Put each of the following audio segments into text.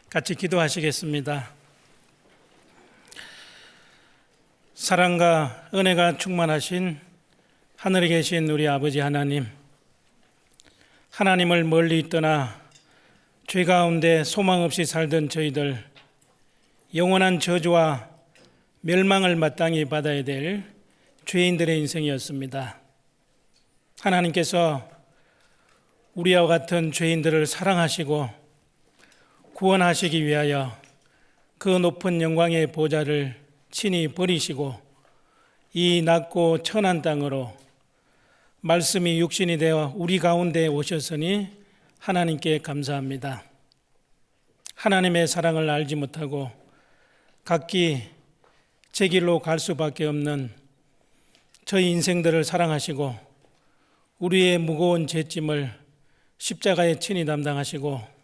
같이 기도하시겠습니다. 사랑과 은혜가 충만하신 하늘에 계신 우리 아버지 하나님, 하나님을 멀리 떠나 죄 가운데 소망 없이 살던 저희들, 영원한 저주와 멸망을 마땅히 받아야 될 죄인들의 인생이었습니다. 하나님께서 우리와 같은 죄인들을 사랑하시고 구원하시기 위하여 그 높은 영광의 보좌를 친히 버리시고 이 낮고 천한 땅으로 말씀이 육신이 되어 우리 가운데 오셨으니 하나님께 감사합니다. 하나님의 사랑을 알지 못하고 각기 제 길로 갈 수밖에 없는 저희 인생들을 사랑하시고 우리의 무거운 죄짐을 십자가에 친히 담당하시고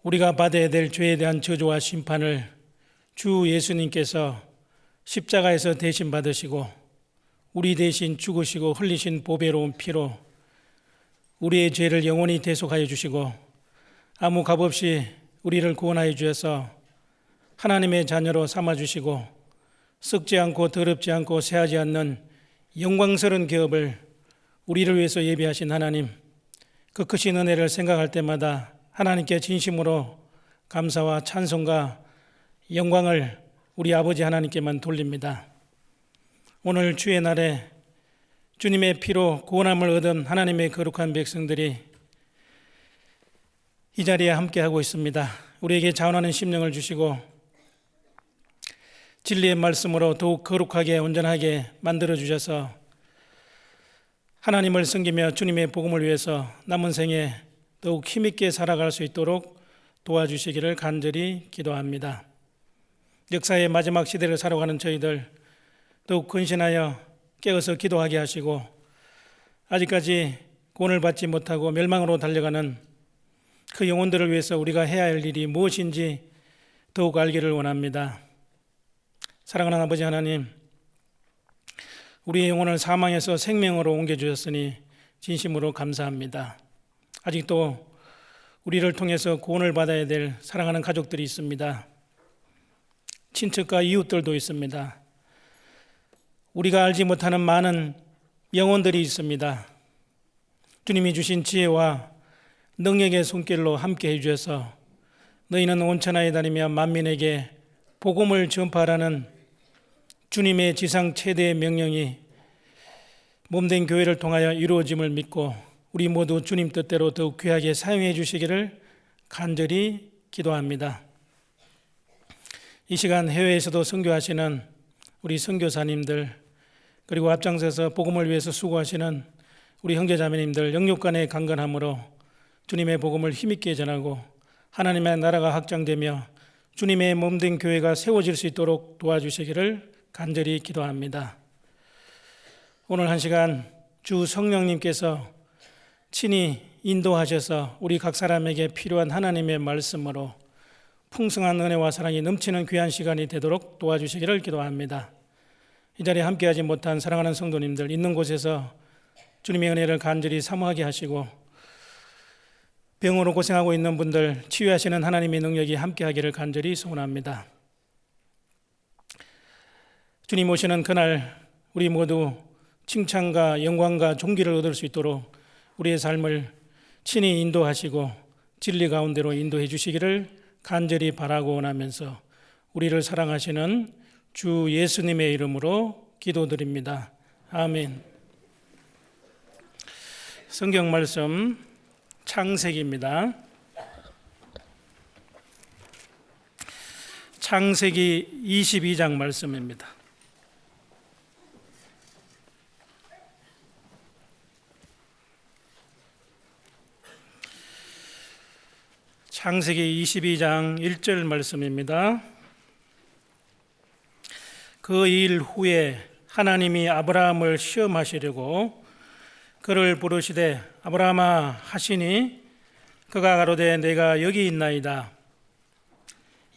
우리가 받아야 될 죄에 대한 저주와 심판을 주 예수님께서 십자가에서 대신 받으시고 우리 대신 죽으시고 흘리신 보배로운 피로 우리의 죄를 영원히 대속하여 주시고 아무 값없이 우리를 구원하여 주셔서 하나님의 자녀로 삼아주시고 썩지 않고 더럽지 않고 새하지 않는 영광스러운 기업을 우리를 위해서 예비하신 하나님, 그 크신 은혜를 생각할 때마다 하나님께 진심으로 감사와 찬송과 영광을 우리 아버지 하나님께만 돌립니다. 오늘 주의 날에 주님의 피로 구원함을 얻은 하나님의 거룩한 백성들이 이 자리에 함께하고 있습니다. 우리에게 자원하는 심령을 주시고 진리의 말씀으로 더욱 거룩하게 온전하게 만들어 주셔서 하나님을 섬기며 주님의 복음을 위해서 남은 생에 더욱 힘있게 살아갈 수 있도록 도와주시기를 간절히 기도합니다. 역사의 마지막 시대를 살아가는 저희들 더욱 근신하여 깨어서 기도하게 하시고 아직까지 구원을 받지 못하고 멸망으로 달려가는 그 영혼들을 위해서 우리가 해야 할 일이 무엇인지 더욱 알기를 원합니다. 사랑하는 아버지 하나님, 우리의 영혼을 사망에서 생명으로 옮겨주셨으니 진심으로 감사합니다. 아직도 우리를 통해서 구원을 받아야 될 사랑하는 가족들이 있습니다. 친척과 이웃들도 있습니다. 우리가 알지 못하는 많은 영혼들이 있습니다. 주님이 주신 지혜와 능력의 손길로 함께 해주셔서 너희는 온 천하에 다니며 만민에게 복음을 전파하라는 주님의 지상 최대의 명령이 몸된 교회를 통하여 이루어짐을 믿고 우리 모두 주님 뜻대로 더욱 귀하게 사용해 주시기를 간절히 기도합니다. 이 시간 해외에서도 선교하시는 우리 선교사님들, 그리고 앞장서서 복음을 위해서 수고하시는 우리 형제자매님들 영육간의 강건함으로 주님의 복음을 힘있게 전하고 하나님의 나라가 확장되며 주님의 몸된 교회가 세워질 수 있도록 도와주시기를 간절히 기도합니다. 오늘 한 시간 주 성령님께서 친히 인도하셔서 우리 각 사람에게 필요한 하나님의 말씀으로 풍성한 은혜와 사랑이 넘치는 귀한 시간이 되도록 도와주시기를 기도합니다. 이 자리에 함께하지 못한 사랑하는 성도님들 있는 곳에서 주님의 은혜를 간절히 사모하게 하시고 병으로 고생하고 있는 분들 치유하시는 하나님의 능력이 함께하기를 간절히 소원합니다. 주님 오시는 그날 우리 모두 칭찬과 영광과 존귀를 얻을 수 있도록 우리의 삶을 친히 인도하시고 진리 가운데로 인도해 주시기를 간절히 바라고 원하면서 우리를 사랑하시는 주 예수님의 이름으로 기도드립니다. 아멘. 성경 말씀 창세기입니다. 창세기 22장 말씀입니다. 창세기 22장 1절 말씀입니다. 그 일 후에 하나님이 아브라함을 시험하시려고 그를 부르시되 아브라함아 하시니 그가 가로되 내가 여기 있나이다.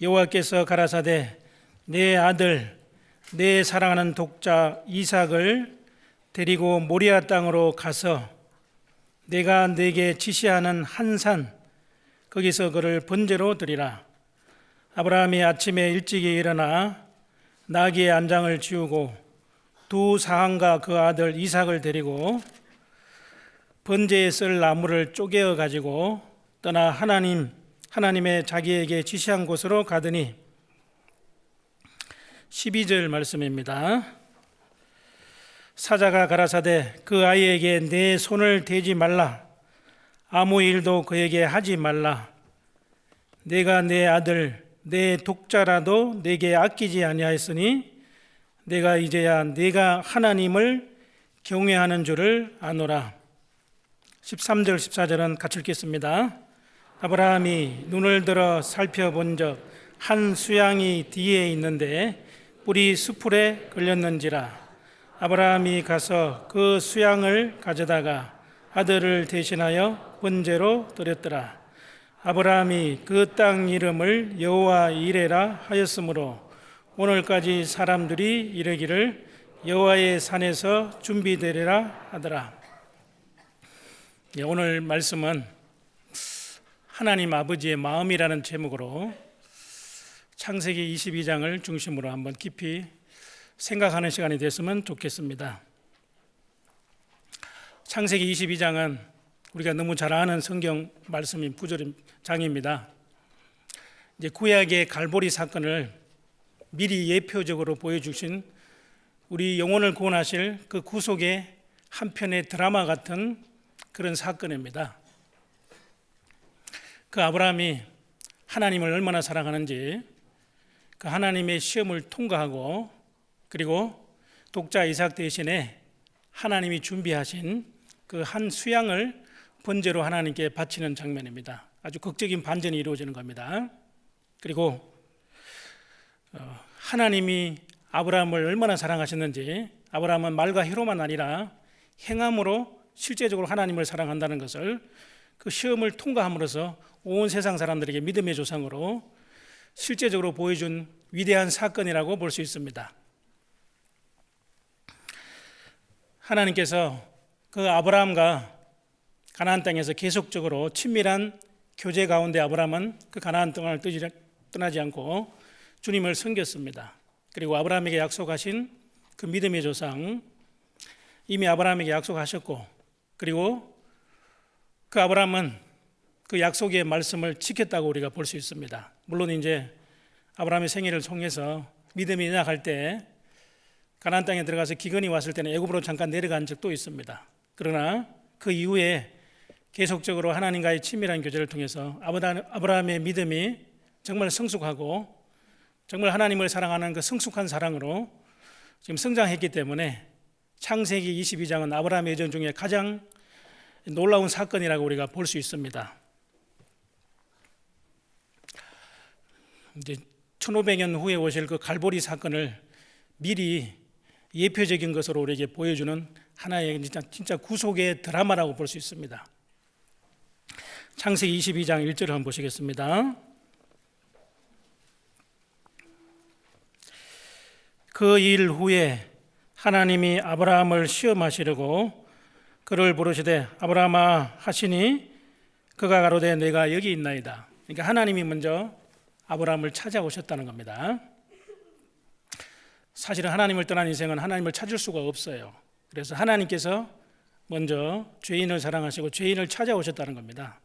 여호와께서 가라사대 내 아들 내 사랑하는 독자 이삭을 데리고 모리아 땅으로 가서 내가 네게 지시하는 한 산 거기서 그를 번제로 드리라. 아브라함이 아침에 일찍이 일어나 나귀의 안장을 지우고 두 사항과 그 아들 이삭을 데리고 번제에 쓸 나무를 쪼개어 가지고 떠나 하나님의 자기에게 지시한 곳으로 가더니 12절 말씀입니다. 사자가 가라사대 그 아이에게 내 손을 대지 말라. 아무 일도 그에게 하지 말라. 내가 내 아들 내 독자라도 내게 아끼지 아니하였으니 내가 이제야 내가 하나님을 경외하는 줄을 아노라. 13절 14절은 같이 읽겠습니다. 아브라함이 눈을 들어 살펴본적 한 수양이 뒤에 있는데 뿔이 수풀에 걸렸는지라. 아브라함이 가서 그 수양을 가져다가 아들을 대신하여 번제로 드렸더라. 아브라함이 그 땅 이름을 여호와 이레라 하였으므로 오늘까지 사람들이 이르기를 여호와의 산에서 준비되리라 하더라. 오늘 말씀은 하나님 아버지의 마음이라는 제목으로 창세기 22장을 중심으로 한번 깊이 생각하는 시간이 됐으면 좋겠습니다. 창세기 22장은 우리가 너무 잘 아는 성경 말씀인 구절장입니다. 이제 구약의 갈보리 사건을 미리 예표적으로 보여주신 우리 영혼을 구원하실 그 구속의 한편의 드라마 같은 그런 사건입니다. 그 아브라함이 하나님을 얼마나 사랑하는지 그 하나님의 시험을 통과하고 그리고 독자 이삭 대신에 하나님이 준비하신 그 한 수양을 번제로 하나님께 바치는 장면입니다. 아주 극적인 반전이 이루어지는 겁니다. 그리고 하나님이 아브라함을 얼마나 사랑하셨는지 아브라함은 말과 혀로만 아니라 행함으로 실제적으로 하나님을 사랑한다는 것을 그 시험을 통과함으로써 온 세상 사람들에게 믿음의 조상으로 실제적으로 보여준 위대한 사건이라고 볼 수 있습니다. 하나님께서 그 아브라함과 가나안 땅에서 계속적으로 친밀한 교제 가운데 아브라함은 그 가나안 땅을 떠나지 않고 주님을 섬겼습니다. 그리고 아브라함에게 약속하신 그 믿음의 조상 이미 아브라함에게 약속하셨고 그리고 그 아브라함은 그 약속의 말씀을 지켰다고 우리가 볼 수 있습니다. 물론 이제 아브라함의 생애를 통해서 믿음이 나갈 때 가나안 땅에 들어가서 기근이 왔을 때는 애굽으로 잠깐 내려간 적도 있습니다. 그러나 그 이후에 계속적으로 하나님과의 친밀한 교제를 통해서 아브라함의 믿음이 정말 성숙하고 정말 하나님을 사랑하는 그 성숙한 사랑으로 지금 성장했기 때문에 창세기 22장은 아브라함의 여정 중에 가장 놀라운 사건이라고 우리가 볼 수 있습니다. 이제 1500년 후에 오실 그 갈보리 사건을 미리 예표적인 것으로 우리에게 보여주는 하나의 진짜 구속의 드라마라고 볼 수 있습니다. 창세기 22장 1절을 한번 보시겠습니다. 그 일 후에 하나님이 아브라함을 시험하시려고 그를 부르시되 아브라함아 하시니 그가 가로되 내가 여기 있나이다. 그러니까 하나님이 먼저 아브라함을 찾아오셨다는 겁니다. 사실은 하나님을 떠난 인생은 하나님을 찾을 수가 없어요. 그래서 하나님께서 먼저 죄인을 사랑하시고 죄인을 찾아오셨다는 겁니다.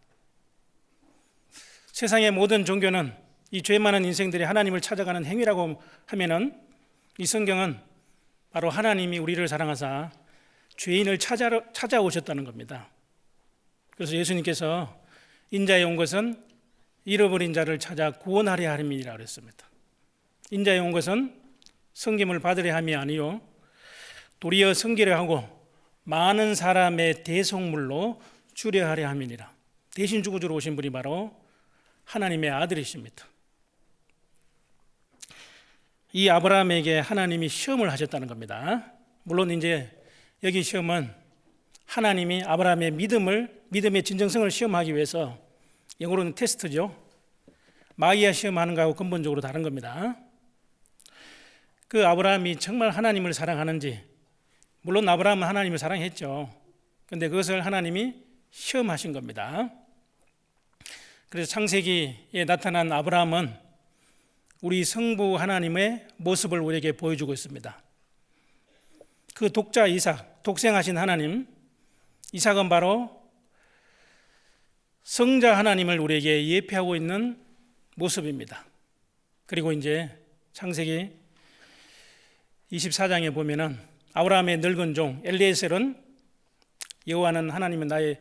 세상의 모든 종교는 이 죄 많은 인생들이 하나님을 찾아가는 행위라고 하면은 이 성경은 바로 하나님이 우리를 사랑하사 죄인을 찾아오셨다는 겁니다. 그래서 예수님께서 인자에 온 것은 잃어버린 자를 찾아 구원하려 함이라 그랬습니다. 인자에 온 것은 섬김을 받으려 함이 아니요 도리어 섬기려 하고 많은 사람의 대속물로 주려 하려 함이니라. 대신 죽어주러 오신 분이 바로 하나님의 아들이십니다. 이 아브라함에게 하나님이 시험을 하셨다는 겁니다. 물론 이제 여기 시험은 하나님이 아브라함의 믿음의 진정성을 시험하기 위해서 영어로는 테스트죠. 마이아 시험하는 거하고 근본적으로 다른 겁니다. 그 아브라함이 정말 하나님을 사랑하는지, 물론 아브라함은 하나님을 사랑했죠. 그런데 그것을 하나님이 시험하신 겁니다. 그래서 창세기에 나타난 아브라함은 우리 성부 하나님의 모습을 우리에게 보여주고 있습니다. 그 독자 이삭, 독생하신 하나님, 이삭은 바로 성자 하나님을 우리에게 예표하고 있는 모습입니다. 그리고 이제 창세기 24장에 보면은 아브라함의 늙은 종 엘리에셀은 여호와는 하나님은 나의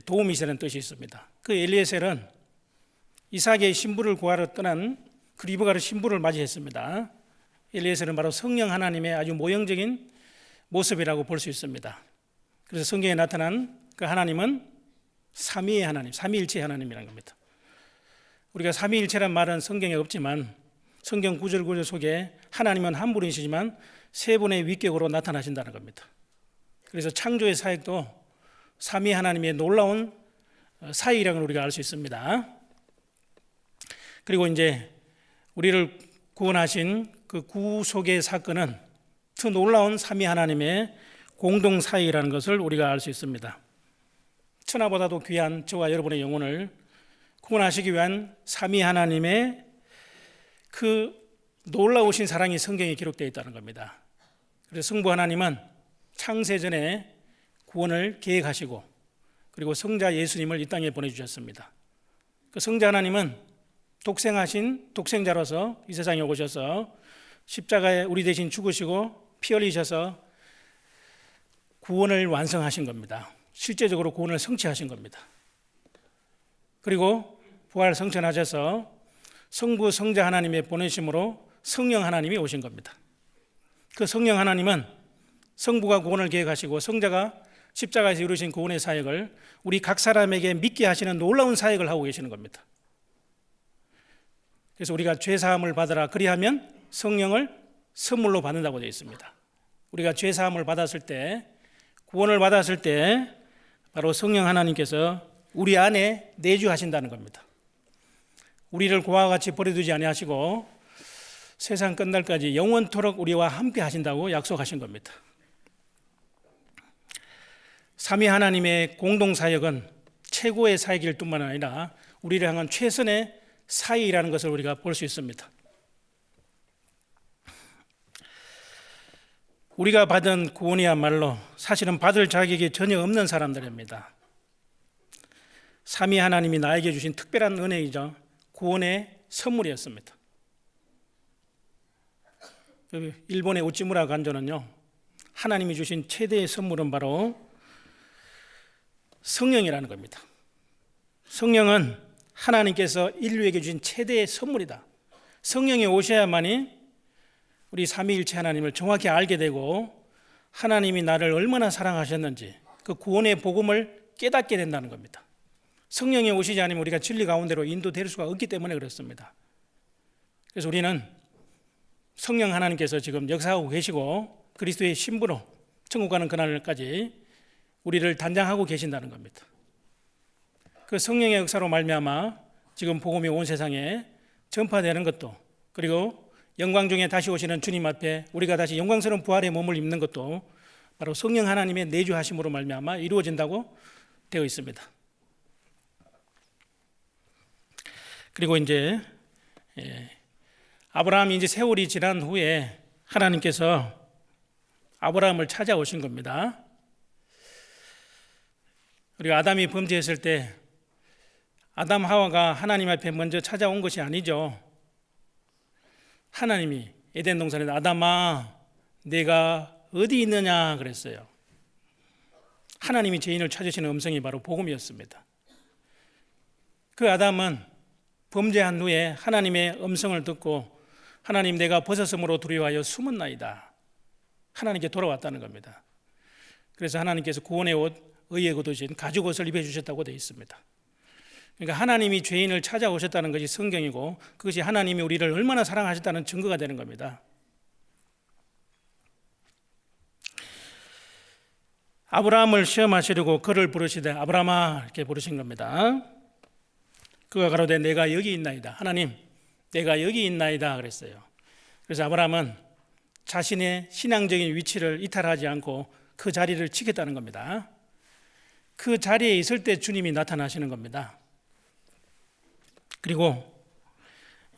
도움이시라는 뜻이 있습니다. 그 엘리에셀은 이삭의 신부를 구하러 떠난 그 리브가의 신부를 맞이했습니다. 엘리에셀은 바로 성령 하나님의 아주 모형적인 모습이라고 볼 수 있습니다. 그래서 성경에 나타난 그 하나님은 삼위의 하나님, 삼위일체의 하나님이라는 겁니다. 우리가 삼위일체란 말은 성경에 없지만 성경 구절 속에 하나님은 한 분이시지만 세 분의 위격으로 나타나신다는 겁니다. 그래서 창조의 사역도 삼위 하나님의 놀라운 사역이라는 걸 우리가 알 수 있습니다. 그리고 이제 우리를 구원하신 그 구속의 사건은 더 놀라운 삼위 하나님의 공동 사역이라는 것을 우리가 알 수 있습니다. 천하보다도 귀한 저와 여러분의 영혼을 구원하시기 위한 삼위 하나님의 그 놀라우신 사랑이 성경에 기록되어 있다는 겁니다. 그래서 성부 하나님은 창세전에 구원을 계획하시고 그리고 성자 예수님을 이 땅에 보내주셨습니다. 그 성자 하나님은 독생하신 독생자로서 이 세상에 오셔서 십자가에 우리 대신 죽으시고 피 흘리셔서 구원을 완성하신 겁니다. 실제적으로 구원을 성취하신 겁니다. 그리고 부활 성천하셔서 성부 성자 하나님의 보내심으로 성령 하나님이 오신 겁니다. 그 성령 하나님은 성부가 구원을 계획하시고 성자가 십자가에서 이루신 구원의 사역을 우리 각 사람에게 믿게 하시는 놀라운 사역을 하고 계시는 겁니다. 그래서 우리가 죄사함을 받으라 그리하면 성령을 선물로 받는다고 되어 있습니다. 우리가 죄사함을 받았을 때, 구원을 받았을 때 바로 성령 하나님께서 우리 안에 내주하신다는 겁니다. 우리를 고아와 같이 버려두지 아니하시고 세상 끝날까지 영원토록 우리와 함께 하신다고 약속하신 겁니다. 삼위 하나님의 공동 사역은 최고의 사역일 뿐만 아니라 우리를 향한 최선의 사역이라는 것을 우리가 볼 수 있습니다. 우리가 받은 구원이야말로 사실은 받을 자격이 전혀 없는 사람들입니다. 삼위 하나님이 나에게 주신 특별한 은혜이자 구원의 선물이었습니다. 일본의 우찌무라 간조는요, 하나님이 주신 최대의 선물은 바로 성령이라는 겁니다. 성령은 하나님께서 인류에게 주신 최대의 선물이다. 성령이 오셔야만이 우리 삼위일체 하나님을 정확히 알게 되고 하나님이 나를 얼마나 사랑하셨는지 그 구원의 복음을 깨닫게 된다는 겁니다. 성령이 오시지 않으면 우리가 진리 가운데로 인도될 수가 없기 때문에 그렇습니다. 그래서 우리는 성령 하나님께서 지금 역사하고 계시고 그리스도의 신부로 천국 가는 그날까지 우리를 단장하고 계신다는 겁니다. 그 성령의 역사로 말미암아 지금 복음이 온 세상에 전파되는 것도, 그리고 영광 중에 다시 오시는 주님 앞에 우리가 다시 영광스러운 부활의 몸을 입는 것도 바로 성령 하나님의 내주하심으로 말미암아 이루어진다고 되어 있습니다. 그리고 이제 아브라함이 이제 세월이 지난 후에 하나님께서 아브라함을 찾아오신 겁니다. 그리고 아담이 범죄했을 때 아담 하와가 하나님 앞에 먼저 찾아온 것이 아니죠. 하나님이 에덴 동산에서 아담아 내가 어디 있느냐 그랬어요. 하나님이 죄인을 찾으시는 음성이 바로 복음이었습니다. 그 아담은 범죄한 후에 하나님의 음성을 듣고 하나님 내가 벗었으므로 두려워하여 숨었나이다. 하나님께 돌아왔다는 겁니다. 그래서 하나님께서 구원의 옷, 의의 거두신 가죽 옷을 입혀주셨다고 되어 있습니다. 그러니까 하나님이 죄인을 찾아오셨다는 것이 성경이고 그것이 하나님이 우리를 얼마나 사랑하셨다는 증거가 되는 겁니다. 아브라함을 시험하시려고 그를 부르시되 아브라함아 이렇게 부르신 겁니다. 그가 가로되 내가 여기 있나이다. 하나님 내가 여기 있나이다 그랬어요. 그래서 아브라함은 자신의 신앙적인 위치를 이탈하지 않고 그 자리를 지켰다는 겁니다. 그 자리에 있을 때 주님이 나타나시는 겁니다. 그리고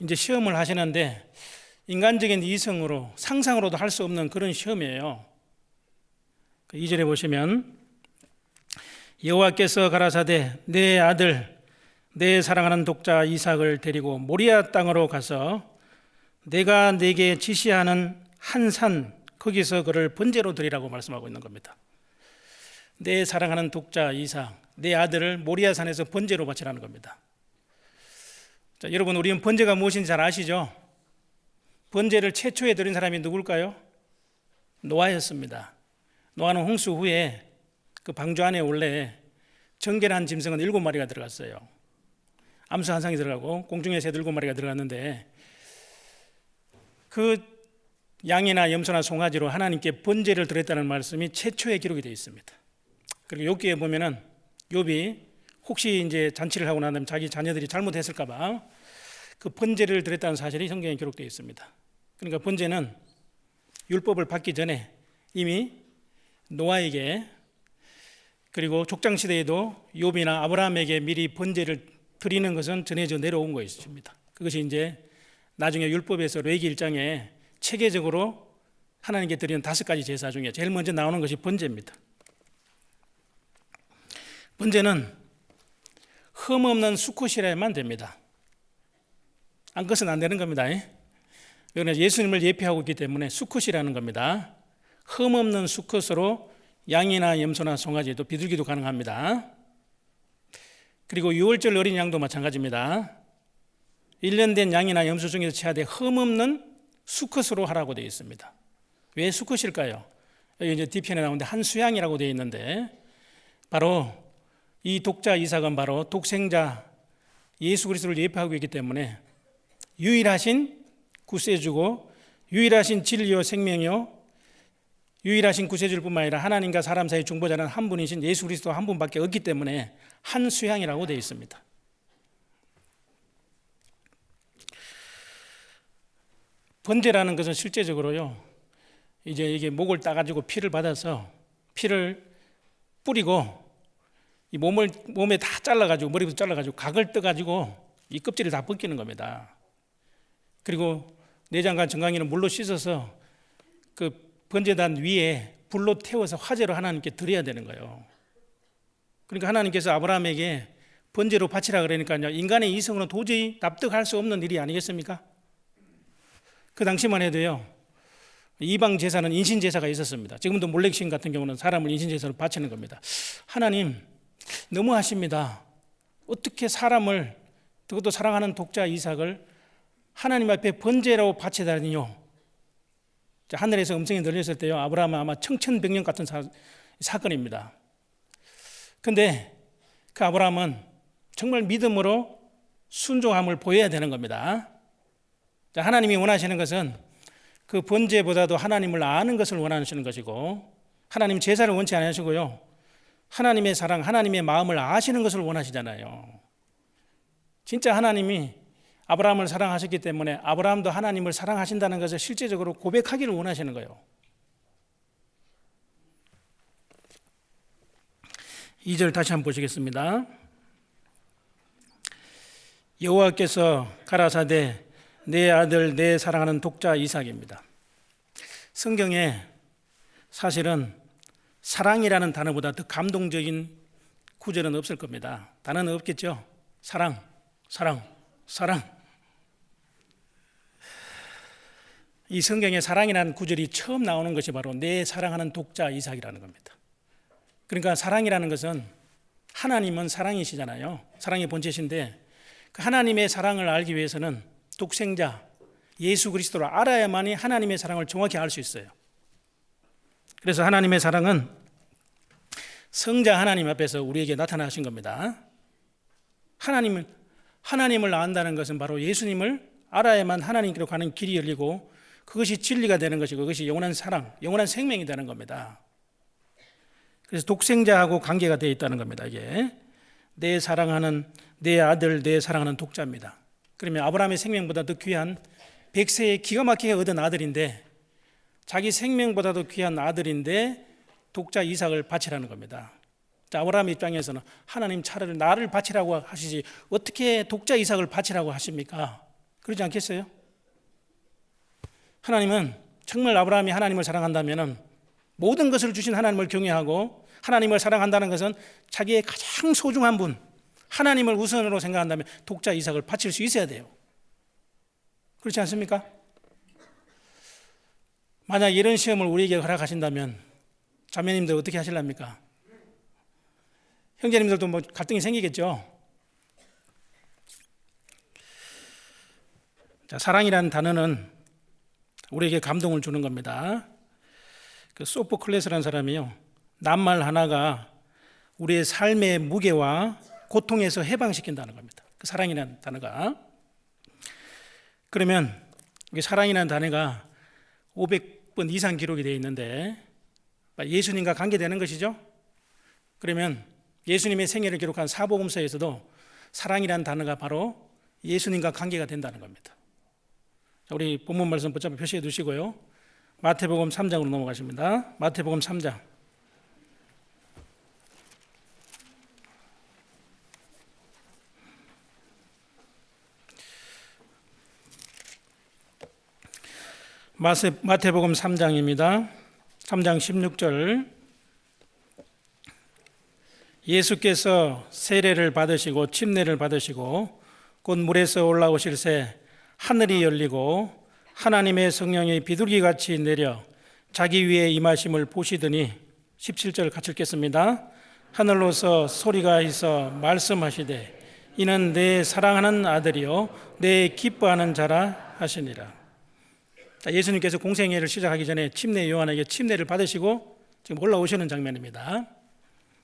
이제 시험을 하시는데 인간적인 이성으로 상상으로도 할 수 없는 그런 시험이에요. 2절에 보시면 여호와께서 가라사대 내 아들 내 사랑하는 독자 이삭을 데리고 모리아 땅으로 가서 내가 네게 지시하는 한 산 거기서 그를 번제로 드리라고 말씀하고 있는 겁니다. 내 사랑하는 독자 이삭 내 아들을 모리아 산에서 번제로 바치라는 겁니다. 자, 여러분 우리는 번제가 무엇인지 잘 아시죠? 번제를 최초에 드린 사람이 누굴까요? 노아였습니다. 노아는 홍수 후에 그 방주 안에 원래 정결한 짐승은 7마리가 들어갔어요. 암수 한 상이 들어가고 공중의 새도 7마리가 들어갔는데 그 양이나 염소나 송아지로 하나님께 번제를 드렸다는 말씀이 최초에 기록이 되어 있습니다. 그리고 욥기에 보면은 욥이 혹시 이제 잔치를 하고 난 다음에 자기 자녀들이 잘못했을까 봐 그 번제를 드렸다는 사실이 성경에 기록되어 있습니다. 그러니까 번제는 율법을 받기 전에 이미 노아에게 그리고 족장 시대에도 욥이나 아브라함에게 미리 번제를 드리는 것은 전해져 내려온 것입니다. 그것이 이제 나중에 율법에서 레위기 1장에 체계적으로 하나님께 드리는 5가지 제사 중에 제일 먼저 나오는 것이 번제입니다. 번제는 흠없는 수컷이라야만 됩니다. 안 것은 안 되는 겁니다. 그러나 예수님을 예표하고 있기 때문에 수컷이라는 겁니다. 흠없는 수컷으로 양이나 염소나 송아지도 비둘기도 가능합니다. 그리고 유월절 어린 양도 마찬가지입니다. 1년 된 양이나 염소 중에서 취하되 흠없는 수컷으로 하라고 되어 있습니다. 왜 수컷일까요? 여기 이제 뒤편에 나오는데 한수양이라고 되어 있는데 바로 이 독자 이삭은 바로 독생자 예수 그리스도를 예표하고 있기 때문에 유일하신 구세주고 유일하신 진리요 생명이요 유일하신 구세주일 뿐만 아니라 하나님과 사람 사이 중보자는 한 분이신 예수 그리스도 한 분밖에 없기 때문에 한수양이라고 되어 있습니다. 번제라는 것은 실제적으로요 이제 이게 목을 따가지고 피를 받아서 피를 뿌리고 이 몸에 다 잘라가지고 머리부터 잘라가지고 각을 떠가지고 이 껍질을 다 벗기는 겁니다. 그리고 내장과 정강이는 물로 씻어서 그 번제단 위에 불로 태워서 화제로 하나님께 드려야 되는 거예요. 그러니까 하나님께서 아브라함에게 번제로 바치라 그러니까요 인간의 이성으로는 도저히 납득할 수 없는 일이 아니겠습니까? 그 당시만 해도요 이방 제사는 인신 제사가 있었습니다. 지금도 몰렉신 같은 경우는 사람을 인신 제사로 바치는 겁니다. 하나님 너무하십니다. 어떻게 사람을 그것도 사랑하는 독자 이삭을 하나님 앞에 번제로 바치다니요. 하늘에서 음성이 들렸을 때요 아브라함은 아마 청천벽력 같은 사건입니다. 그런데 그 아브라함은 정말 믿음으로 순종함을 보여야 되는 겁니다. 하나님이 원하시는 것은 그 번제보다도 하나님을 아는 것을 원하시는 것이고 하나님 제사를 원치 않으시고요 하나님의 사랑, 하나님의 마음을 아시는 것을 원하시잖아요. 진짜 하나님이 아브라함을 사랑하셨기 때문에 아브라함도 하나님을 사랑하신다는 것을 실제적으로 고백하기를 원하시는 거예요. 2절 다시 한번 보시겠습니다. 여호와께서 가라사대 내 아들 내 사랑하는 독자 이삭입니다. 성경에 사실은 사랑이라는 단어보다 더 감동적인 구절은 없을 겁니다. 단어는 없겠죠. 사랑, 사랑, 사랑. 이 성경에 사랑이라는 구절이 처음 나오는 것이 바로 내 사랑하는 독자 이삭이라는 겁니다. 그러니까 사랑이라는 것은 하나님은 사랑이시잖아요. 사랑의 본체신데 그 하나님의 사랑을 알기 위해서는 독생자 예수 그리스도를 알아야만이 하나님의 사랑을 정확히 알 수 있어요. 그래서 하나님의 사랑은 성자 하나님 앞에서 우리에게 나타나신 겁니다. 하나님을 안다는 것은 바로 예수님을 알아야만 하나님께로 가는 길이 열리고 그것이 진리가 되는 것이고 그것이 영원한 사랑, 영원한 생명이 되는 겁니다. 그래서 독생자하고 관계가 되어 있다는 겁니다. 이게 내 사랑하는 내 아들, 내 사랑하는 독자입니다. 그러면 아브라함의 생명보다 더 귀한 백세에 기가 막히게 얻은 아들인데 자기 생명보다도 귀한 아들인데 독자 이삭을 바치라는 겁니다. 자, 아브라함 입장에서는 하나님 차라리 나를 바치라고 하시지 어떻게 독자 이삭을 바치라고 하십니까? 그러지 않겠어요? 하나님은 정말 아브라함이 하나님을 사랑한다면 모든 것을 주신 하나님을 경외하고 하나님을 사랑한다는 것은 자기의 가장 소중한 분 하나님을 우선으로 생각한다면 독자 이삭을 바칠 수 있어야 돼요. 그렇지 않습니까? 만약 이런 시험을 우리에게 허락하신다면 자매님들 어떻게 하실랍니까? 형제님들도 뭐 갈등이 생기겠죠. 자, 사랑이라는 단어는 우리에게 감동을 주는 겁니다. 그 소포클레스라는 사람이요, 낱말 하나가 우리의 삶의 무게와 고통에서 해방시킨다는 겁니다. 그 사랑이라는 단어가. 그러면 사랑이라는 단어가 500번 이상 기록이 되어 있는데 예수님과 관계되는 것이죠. 그러면 예수님의 생애를 기록한 사복음서에서도 사랑이라는 단어가 바로 예수님과 관계가 된다는 겁니다. 우리 본문 말씀 붙잡아 표시해 두시고요. 마태복음 3장으로 넘어가십니다. 마태복음 3장. 마태복음 3장입니다. 3장 16절. 예수께서 세례를 받으시고 침례를 받으시고 곧 물에서 올라오실새 하늘이 열리고 하나님의 성령이 비둘기같이 내려 자기 위에 임하심을 보시더니 17절 같이 읽겠습니다. 하늘로서 소리가 있어 말씀하시되 이는 내 사랑하는 아들이요 내 기뻐하는 자라 하시니라. 예수님께서 공생애를 시작하기 전에 침례 요한에게 침례를 받으시고 지금 올라오시는 장면입니다.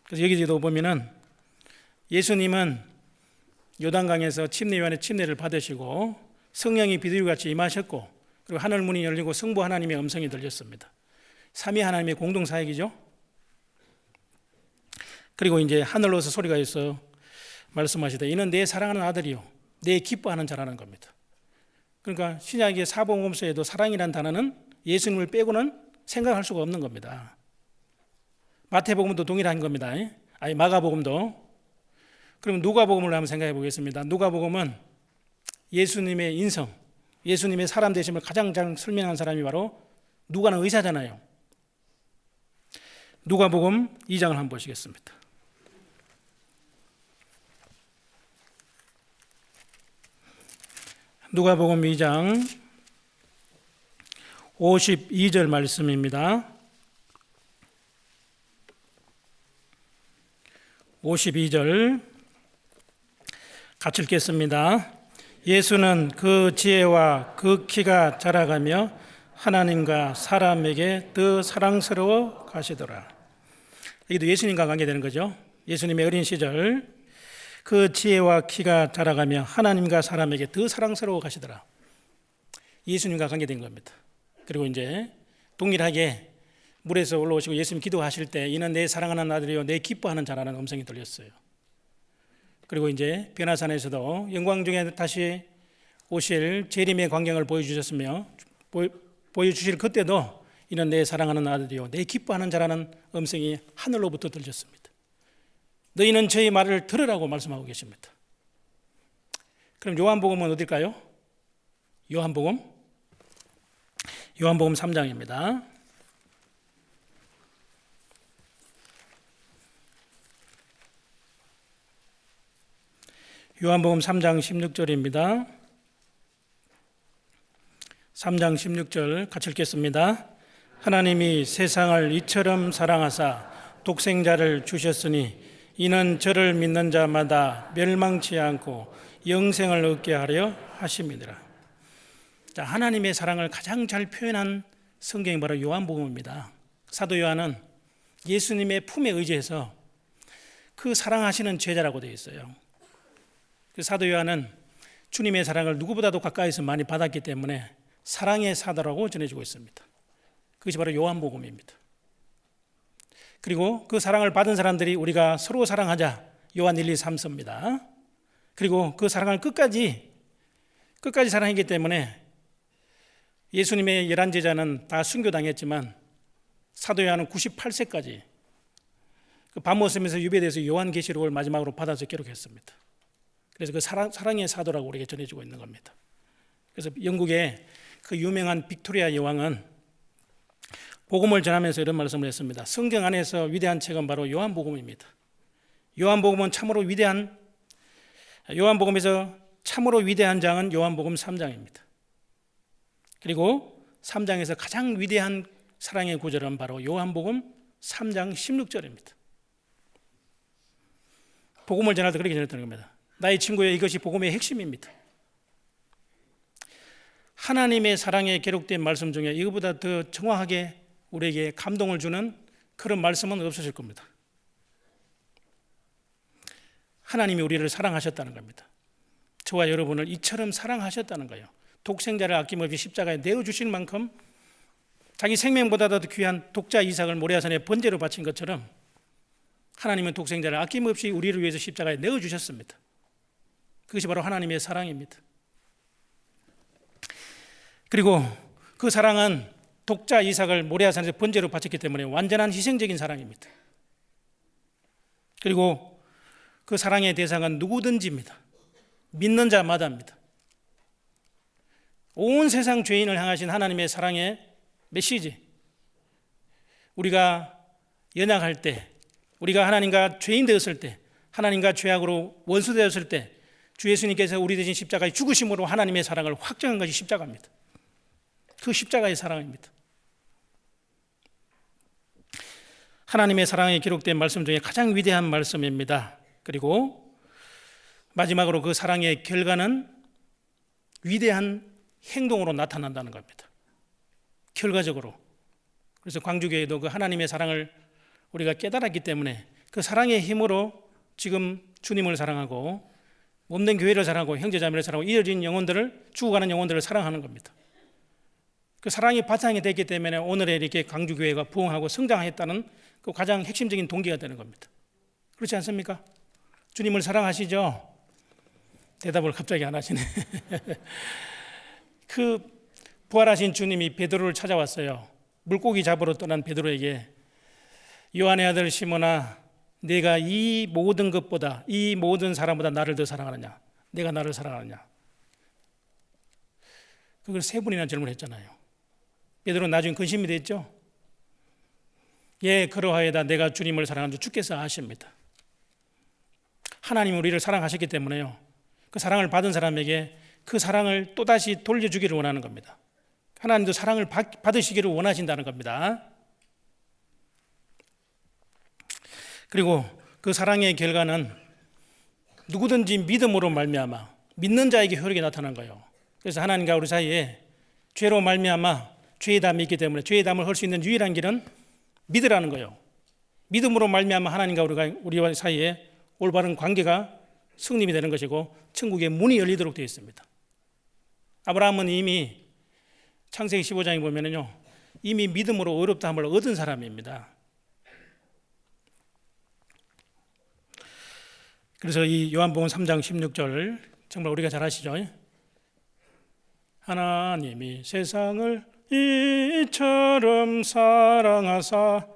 그래서 여기도 보면은 예수님은 요단강에서 침례 요한의 침례를 받으시고 성령이 비둘기같이 임하셨고 그리고 하늘 문이 열리고 성부 하나님의 음성이 들렸습니다. 삼위 하나님의 공동 사역이죠. 그리고 이제 하늘로서 소리가 있어 말씀하시되 이는 내 사랑하는 아들이요 내 기뻐하는 자라는 겁니다. 그러니까 신약의 사복음서에도 사랑이라는 단어는 예수님을 빼고는 생각할 수가 없는 겁니다. 마태복음도 동일한 겁니다. 아니 마가복음도. 그럼 누가복음을 한번 생각해 보겠습니다. 누가복음은 예수님의 인성, 예수님의 사람 되심을 가장 잘 설명한 사람이 바로 누가는 의사잖아요. 누가복음 2장을 한번 보시겠습니다. 누가복음 2장 52절 말씀입니다. 52절 같이 읽겠습니다. 예수는 그 지혜와 그 키가 자라가며 하나님과 사람에게 더 사랑스러워 가시더라. 여기도 예수님과 관계되는 거죠. 예수님의 어린 시절 그 지혜와 키가 자라가며 하나님과 사람에게 더 사랑스러워 가시더라. 예수님과 관계된 겁니다. 그리고 이제 동일하게 물에서 올라오시고 예수님 기도하실 때 이는 내 사랑하는 아들이요 내 기뻐하는 자라는 음성이 들렸어요. 그리고 이제 변화산에서도 영광 중에 다시 오실 재림의 광경을 보여주실 그때도 이는 내 사랑하는 아들이요 내 기뻐하는 자라는 음성이 하늘로부터 들렸습니다. 너희는 저희 말을 들으라고 말씀하고 계십니다. 그럼 요한복음은 어딜까요? 요한복음 3장입니다. 요한복음 3장 16절입니다. 3장 16절 같이 읽겠습니다. 하나님이 세상을 이처럼 사랑하사 독생자를 주셨으니 이는 저를 믿는 자마다 멸망치 않고 영생을 얻게 하려 하심이니라. 자, 하나님의 사랑을 가장 잘 표현한 성경이 바로 요한복음입니다. 사도 요한은 예수님의 품에 의지해서 그 사랑하시는 제자라고 되어 있어요. 그 사도 요한은 주님의 사랑을 누구보다도 가까이서 많이 받았기 때문에 사랑의 사도라고 전해지고 있습니다. 그것이 바로 요한복음입니다. 그리고 그 사랑을 받은 사람들이 우리가 서로 사랑하자 요한 1, 2, 3서입니다. 그리고 그 사랑을 끝까지 사랑했기 때문에 예수님의 11제자는 다 순교당했지만 사도 요한은 98세까지 그 밤모섬에서 유배돼서 요한계시록을 마지막으로 받아서 기록했습니다. 그래서 그 사랑의 사도라고 우리에게 전해지고 있는 겁니다. 그래서 영국의 그 유명한 빅토리아 여왕은 복음을 전하면서 이런 말씀을 했습니다. 성경 안에서 위대한 책은 바로 요한복음입니다. 요한복음은 참으로 위대한, 요한복음에서 참으로 위대한 장은 요한복음 3장입니다. 그리고 3장에서 가장 위대한 사랑의 구절은 바로 요한복음 3장 16절입니다. 복음을 전할 때 그렇게 전했다는 겁니다. 나의 친구여, 이것이 복음의 핵심입니다. 하나님의 사랑에 기록된 말씀 중에 이거보다 더 정확하게 우리에게 감동을 주는 그런 말씀은 없으실 겁니다. 하나님이 우리를 사랑하셨다는 겁니다. 저와 여러분을 이처럼 사랑하셨다는 거예요. 독생자를 아낌없이 십자가에 내어주실 만큼 자기 생명보다도 귀한 독자 이삭을 모리아산에 번제로 바친 것처럼 하나님은 독생자를 아낌없이 우리를 위해서 십자가에 내어주셨습니다. 그것이 바로 하나님의 사랑입니다. 그리고 그 사랑은 독자 이삭을 모리아산에서 번제로 바쳤기 때문에 완전한 희생적인 사랑입니다. 그리고 그 사랑의 대상은 누구든지입니다. 믿는 자마다입니다. 온 세상 죄인을 향하신 하나님의 사랑의 메시지, 우리가 연약할 때, 우리가 하나님과 죄인 되었을 때, 하나님과 죄악으로 원수되었을 때 주 예수님께서 우리 대신 십자가에 죽으심으로 하나님의 사랑을 확정한 것이 십자가입니다. 그 십자가의 사랑입니다. 하나님의 사랑에 기록된 말씀 중에 가장 위대한 말씀입니다. 그리고 마지막으로 그 사랑의 결과는 위대한 행동으로 나타난다는 겁니다. 결과적으로. 그래서 광주교회도 그 하나님의 사랑을 우리가 깨달았기 때문에 그 사랑의 힘으로 지금 주님을 사랑하고 몸된 교회를 사랑하고 형제자매를 사랑하고 이어진 영혼들을, 죽어가는 영혼들을 사랑하는 겁니다. 그 사랑이 바탕이 됐기 때문에 오늘의 이렇게 광주교회가 부흥하고 성장했다는 그 가장 핵심적인 동기가 되는 겁니다. 그렇지 않습니까? 주님을 사랑하시죠? 대답을 갑자기 안 하시네. 그 부활하신 주님이 베드로를 찾아왔어요. 물고기 잡으러 떠난 베드로에게 요한의 아들 시몬아, 내가 이 모든 것보다, 이 모든 사람보다 나를 더 사랑하느냐? 내가 나를 사랑하느냐? 그걸 세 번이나 질문했잖아요. 베드로는 나중에 근심이 됐죠. 예, 그러하여다 내가 주님을 사랑한 줄 주께서 아십니다. 하나님이 우리를 사랑하셨기 때문에요, 그 사랑을 받은 사람에게 그 사랑을 또다시 돌려주기를 원하는 겁니다. 하나님도 사랑을 받으시기를 원하신다는 겁니다. 그리고 그 사랑의 결과는 누구든지 믿음으로 말미암아 믿는 자에게 효력이 나타난 거예요. 그래서 하나님과 우리 사이에 죄로 말미암아 죄의 담이 있기 때문에 죄의 담을 헐 수 있는 유일한 길은 믿으라는 거예요. 믿음으로 말미암아 하나님과 우리와 사이에 올바른 관계가 성립이 되는 것이고 천국의 문이 열리도록 되어 있습니다. 아브라함은 이미 창세기 15장에 보면은요, 이미 믿음으로 의롭다함을 얻은 사람입니다. 그래서 이 요한복음 3장 16절 정말 우리가 잘 아시죠? 하나님이 세상을 이처럼 사랑하사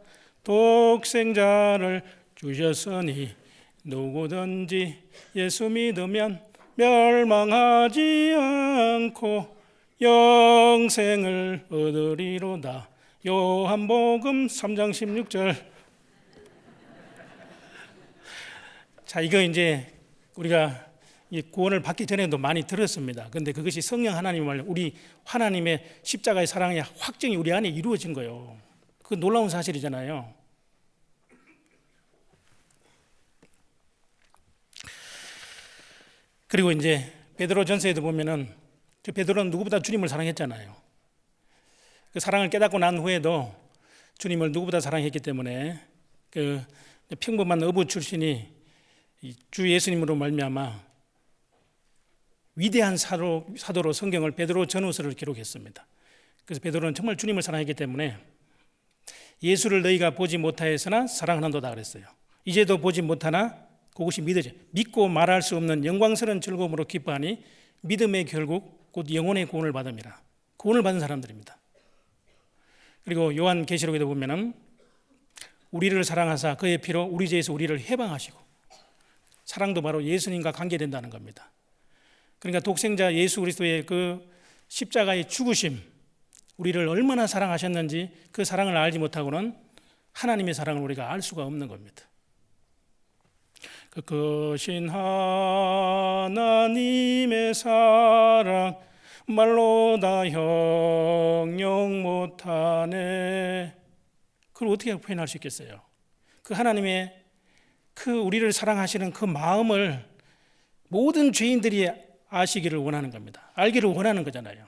독생자를 주셨으니 누구든지 예수 믿으면 멸망하지 않고 영생을 얻으리로다. 요한복음 3장 16절. 자, 이거 이제 우리가 이 구원을 받기 전에도 많이 들었습니다. 그런데 그것이 성령 하나님을, 우리 하나님의 십자가의 사랑의 확증이 우리 안에 이루어진 거예요. 그 놀라운 사실이잖아요. 그리고 이제 베드로 전서에도 보면은 베드로는 누구보다 주님을 사랑했잖아요. 그 사랑을 깨닫고 난 후에도 주님을 누구보다 사랑했기 때문에 그 평범한 어부 출신이 주 예수님으로 말미암아 위대한 사도로 성경을 베드로 전후서를 기록했습니다. 그래서 베드로는 정말 주님을 사랑했기 때문에 예수를 너희가 보지 못하였으나 사랑하는도다 그랬어요. 이제도 보지 못하나 그것이 믿어져. 믿고 말할 수 없는 영광스러운 즐거움으로 기뻐하니 믿음의 결국 곧 영혼의 구원을 받음이라. 구원을 받은 사람들입니다. 그리고 요한계시록에도 보면은 우리를 사랑하사 그의 피로 우리 죄에서 우리를 해방하시고, 사랑도 바로 예수님과 관계된다는 겁니다. 그러니까 독생자 예수 그리스도의 그 십자가의 죽으심, 우리를 얼마나 사랑하셨는지 그 사랑을 알지 못하고는 하나님의 사랑을 우리가 알 수가 없는 겁니다. 그 크신 하나님의 사랑 말로 다 형용 못하네. 그걸 어떻게 표현할 수 있겠어요? 그 하나님의 그 우리를 사랑하시는 그 마음을 모든 죄인들이 아시기를 원하는 겁니다. 알기를 원하는 거잖아요.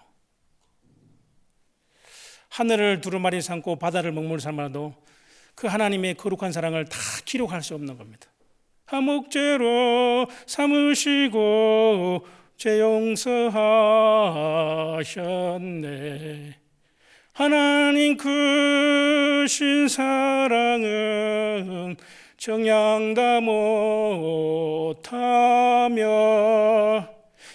하늘을 두루마리 삼고 바다를 먹물 삼아도 그 하나님의 거룩한 사랑을 다 기록할 수 없는 겁니다. 화목제로 삼으시고 죄 용서하셨네. 하나님 크신 사랑은 정량다 못하며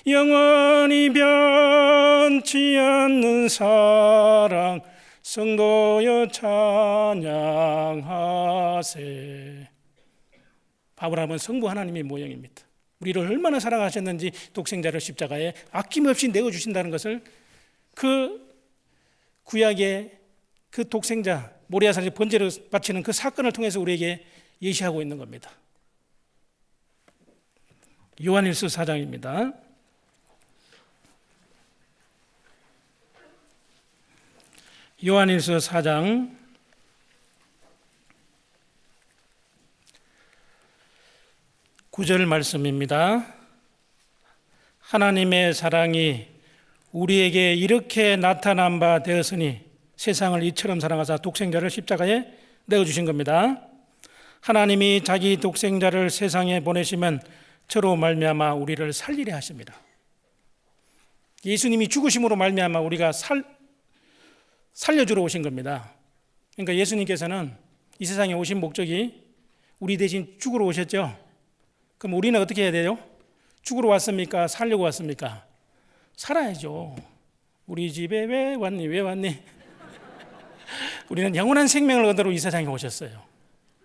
영원히 변치 않는 사랑 성도여 찬양하세. 아브라함은 성부 하나님의 모형입니다. 우리를 얼마나 사랑하셨는지 독생자를 십자가에 아낌없이 내어주신다는 것을 그 구약의 그 독생자 모리아산에 번제로 바치는 그 사건을 통해서 우리에게 예시하고 있는 겁니다. 요한일서 4장입니다. 요한일서 4장 9절 말씀입니다. 하나님의 사랑이 우리에게 이렇게 나타난 바 되었으니 세상을 이처럼 사랑하사 독생자를 십자가에 내어주신 겁니다. 하나님이 자기 독생자를 세상에 보내시면 저로 말미암아 우리를 살리려 하십니다. 예수님이 죽으심으로 말미암아 우리가 살려주러 오신 겁니다. 그러니까 예수님께서는 이 세상에 오신 목적이 우리 대신 죽으러 오셨죠. 그럼 우리는 어떻게 해야 돼요? 죽으러 왔습니까? 살려고 왔습니까? 살아야죠. 우리 집에 왜 왔니? 왜 왔니? 우리는 영원한 생명을 얻으러 이 세상에 오셨어요.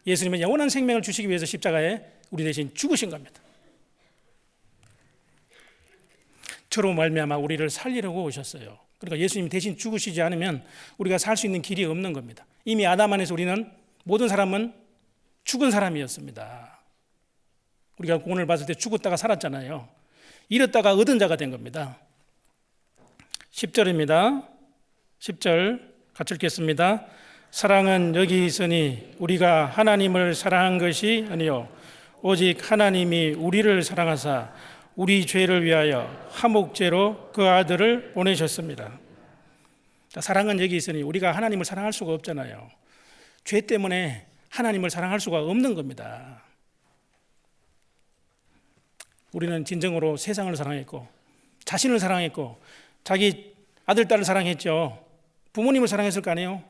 예수님은 영원한 생명을 주시기 위해서 십자가에 우리 대신 죽으신 겁니다. 저로 말미암아 우리를 살리려고 오셨어요. 그러니까 예수님 대신 죽으시지 않으면 우리가 살 수 있는 길이 없는 겁니다. 이미 아담 안에서 우리는 모든 사람은 죽은 사람이었습니다. 우리가 오늘 봤을 때 죽었다가 살았잖아요. 잃었다가 얻은 자가 된 겁니다. 10절입니다. 10절 같이 읽겠습니다. 사랑은 여기 있으니 우리가 하나님을 사랑한 것이 아니요 오직 하나님이 우리를 사랑하사 우리 죄를 위하여 화목제로 그 아들을 보내셨습니다. 사랑은 여기 있으니 우리가 하나님을 사랑할 수가 없잖아요. 죄 때문에 하나님을 사랑할 수가 없는 겁니다. 우리는 진정으로 세상을 사랑했고 자신을 사랑했고 자기 아들, 딸을 사랑했죠. 부모님을 사랑했을 거 아니에요.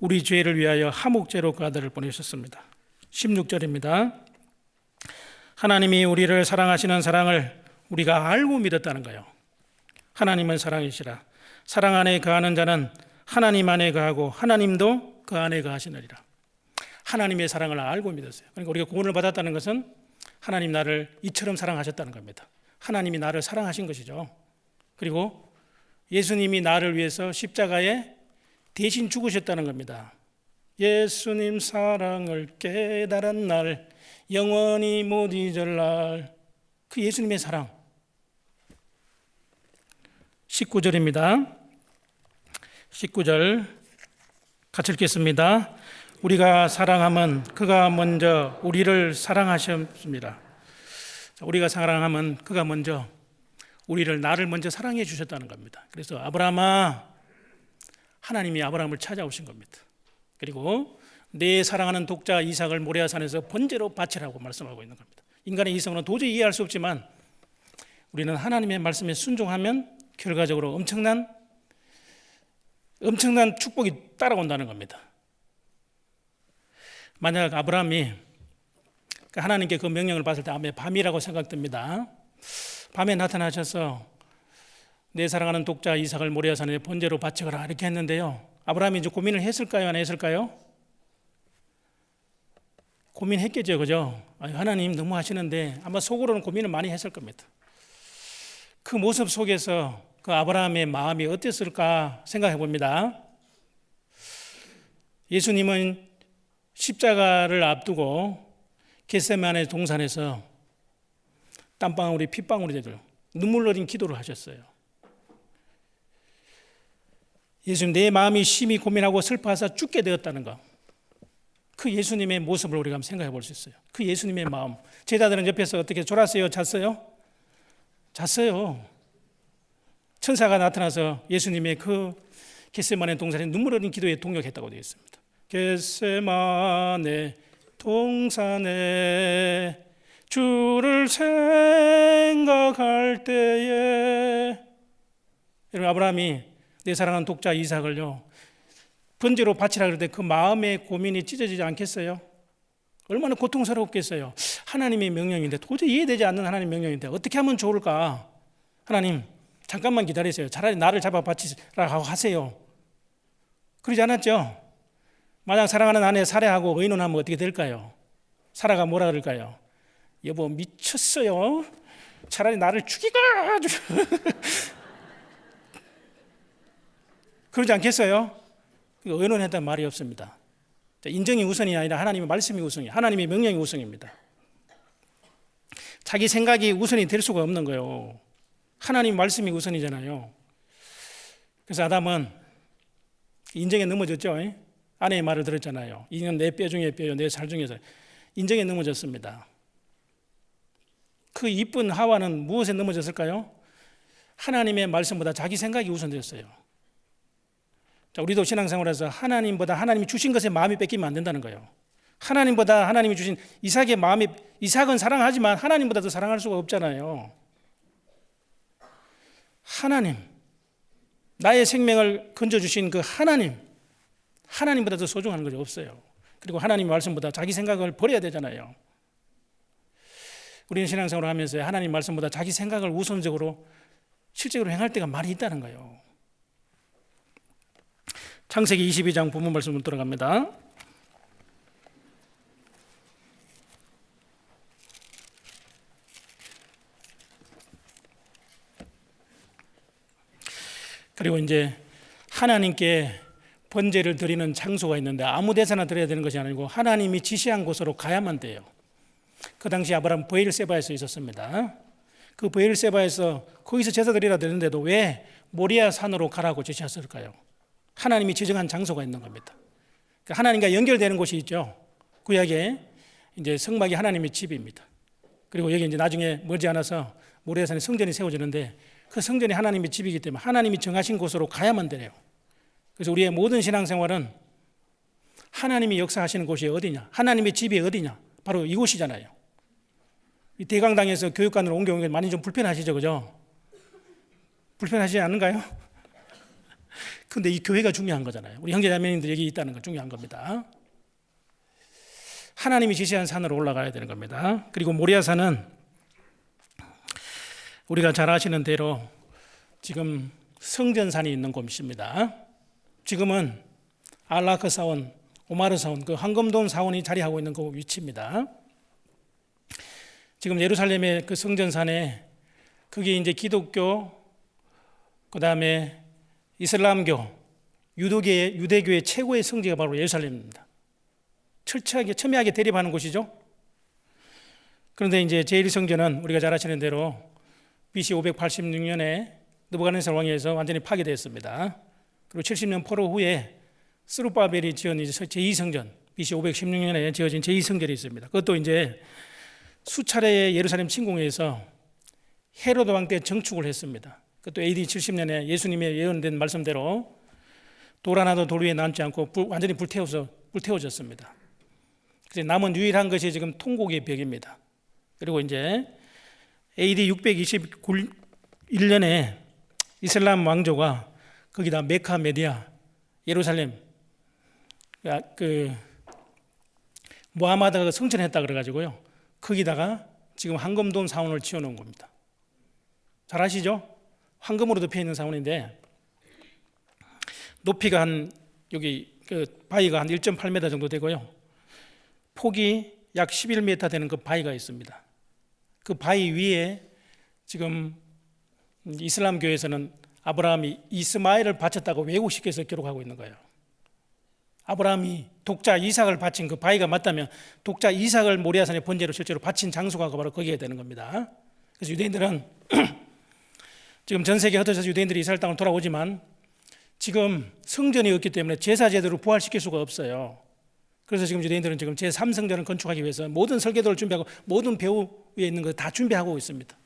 우리 죄를 위하여 화목제로 그 아들을 보내셨습니다. 16절입니다. 하나님이 우리를 사랑하시는 사랑을 우리가 알고 믿었다는 거예요. 하나님은 사랑이시라. 사랑 안에 거하는 자는 하나님 안에 거하고 하나님도 그 안에 거하시느니라. 하나님의 사랑을 알고 믿었어요. 그러니까 우리가 구원을 받았다는 것은 하나님 나를 이처럼 사랑하셨다는 겁니다. 하나님이 나를 사랑하신 것이죠. 그리고 예수님이 나를 위해서 십자가에 대신 죽으셨다는 겁니다. 예수님 사랑을 깨달은 날 영원히 못 잊을 날, 그 예수님의 사랑. 19절입니다. 19절 같이 읽겠습니다. 우리가 사랑하면 그가 먼저 우리를 사랑하셨습니다. 우리가 사랑하면 그가 먼저 나를 먼저 사랑해 주셨다는 겁니다. 그래서 아브라함아, 하나님이 아브라함을 찾아오신 겁니다. 그리고 내 사랑하는 독자 이삭을 모리아산에서 번제로 바치라고 말씀하고 있는 겁니다. 인간의 이성으로는 도저히 이해할 수 없지만 우리는 하나님의 말씀에 순종하면 결과적으로 엄청난 축복이 따라온다는 겁니다. 만약 아브라함이 하나님께 그 명령을 받을 때 밤이라고 생각됩니다. 밤에 나타나셔서 내 사랑하는 독자 이삭을 모리아산에 번제로 바치거라 이렇게 했는데요. 아브라함이 이제 고민을 했을까요? 안 했을까요? 고민했겠죠, 그죠? 하나님 너무 하시는데 아마 속으로는 고민을 많이 했을 겁니다. 그 모습 속에서 그 아브라함의 마음이 어땠을까 생각해 봅니다. 예수님은 십자가를 앞두고 겟세마네 동산에서 땀방울이 핏방울이 되도록 눈물 어린 기도를 하셨어요. 예수님, 내 마음이 심히 고민하고 슬퍼하사 죽게 되었다는 것. 그 예수님의 모습을 우리가 한번 생각해 볼 수 있어요. 그 예수님의 마음. 제자들은 옆에서 어떻게 졸았어요? 잤어요? 잤어요. 천사가 나타나서 예수님의 그 겟세마네 동산에 눈물 어린 기도에 동역했다고 되어 있습니다. 겟세마네 동산에 주를 생각할 때에, 여러분, 아브라함이 내 사랑하는 독자 이삭을요 번제로 바치라 그럴 때 그 마음의 고민이 찢어지지 않겠어요? 얼마나 고통스럽겠어요. 하나님의 명령인데, 도저히 이해되지 않는 하나님의 명령인데 어떻게 하면 좋을까? 하나님 잠깐만 기다리세요. 차라리 나를 잡아 바치라고 하세요. 그러지 않았죠? 만약 사랑하는 아내 살해하고 의논하면 어떻게 될까요? 사라가 뭐라 그럴까요? 여보 미쳤어요. 차라리 나를 죽이고 그러지 않겠어요? 의논했다는 말이 없습니다. 인정이 우선이 아니라 하나님의 말씀이 우선이에요. 하나님의 명령이 우선입니다. 자기 생각이 우선이 될 수가 없는 거예요. 하나님 말씀이 우선이잖아요. 그래서 아담은 인정에 넘어졌죠. 아내의 말을 들었잖아요. 이는 내 뼈 중에 뼈요, 내 살 중에서. 인정에 넘어졌습니다. 그 이쁜 하와는 무엇에 넘어졌을까요? 하나님의 말씀보다 자기 생각이 우선되었어요. 자, 우리도 신앙생활에서 하나님보다 하나님이 주신 것에 마음이 뺏기면 안 된다는 거예요. 하나님보다 하나님이 주신 이삭의 마음이, 이삭은 사랑하지만 하나님보다 더 사랑할 수가 없잖아요. 하나님, 나의 생명을 건져주신 그 하나님보다 더 소중한 것이 없어요. 그리고 하나님 말씀보다 자기 생각을 버려야 되잖아요. 우리는 신앙생활을 하면서 하나님 말씀보다 자기 생각을 우선적으로 실제로 행할 때가 많이 있다는 거예요. 창세기 22장 본문 말씀으로 들어갑니다. 그리고 이제 하나님께 번제를 드리는 장소가 있는데 아무 데서나 드려야 되는 것이 아니고 하나님이 지시한 곳으로 가야만 돼요. 그 당시 아브라함 브엘세바에서 있었습니다. 그 브엘세바에서 거기서 제사 드리라 되는데도 왜 모리아 산으로 가라고 지시했을까요? 하나님이 지정한 장소가 있는 겁니다. 하나님과 연결되는 곳이 있죠. 구약에 이제 성막이 하나님의 집입니다. 그리고 여기 이제 나중에 머지않아서 모리아 산에 성전이 세워지는데 그 성전이 하나님의 집이기 때문에 하나님이 정하신 곳으로 가야만 돼요. 그래서 우리의 모든 신앙생활은 하나님이 역사하시는 곳이 어디냐? 하나님의 집이 어디냐? 바로 이곳이잖아요. 이 대강당에서 교육관으로 옮겨온 게 많이 좀 불편하시죠, 그죠? 불편하시지 않은가요? 근데 이 교회가 중요한 거잖아요. 우리 형제자매님들 여기 있다는 거 중요한 겁니다. 하나님이 지시한 산으로 올라가야 되는 겁니다. 그리고 모리아산은 우리가 잘 아시는 대로 지금 성전산이 있는 곳입니다. 지금은 알라크 사원, 오마르 사원, 그 황금돈 사원이 자리하고 있는 그 위치입니다. 지금 예루살렘의 그 성전산에 그게 이제 기독교, 그 다음에 이슬람교, 유대교의 최고의 성지가 바로 예루살렘입니다. 첨예하게 대립하는 곳이죠. 그런데 이제 제1성전은 우리가 잘 아시는 대로 BC 586년에 느부갓네살 왕에 의해서 완전히 파괴되었습니다. 그리고 70년 포로 후에 스룹바벨이 지은 제2성전, BC 516년에 지어진 제2성전이 있습니다. 그것도 이제 수차례의 예루살렘 침공에 의해서 헤로드 왕 때 정축을 했습니다. 그것도 AD 70년에 예수님의 예언된 말씀대로 돌 하나도 돌 위에 남지 않고 완전히 불태워졌습니다. 그래서 남은 유일한 것이 지금 통곡의 벽입니다. 그리고 이제 AD 621년에 이슬람 왕조가 거기다 메카 메디아 예루살렘 그 무하마드가 성전했다 그래가지고요. 거기다가 지금 황금돈 사원을 지어놓은 겁니다. 잘 아시죠? 황금으로 덮여 있는 사원인데 높이가 한 여기 그 바위가 한 1.8m 정도 되고요. 폭이 약 11m 되는 그 바위가 있습니다. 그 바위 위에 지금 이슬람 교회에서는 아브라함이 이스마엘을 바쳤다고 왜곡시켜서 기록하고 있는 거예요. 아브라함이 독자 이삭을 바친 그 바위가 맞다면 독자 이삭을 모리아산의 번제로 실제로 바친 장소가 바로 거기에 되는 겁니다. 그래서 유대인들은 지금 전 세계 흩어져서 유대인들이 이스라엘 땅으로 돌아오지만 지금 성전이 없기 때문에 제사 제도를 부활시킬 수가 없어요. 그래서 지금 유대인들은 지금 제3성전을 건축하기 위해서 모든 설계도를 준비하고 모든 배후 위에 있는 거 다 준비하고 있습니다.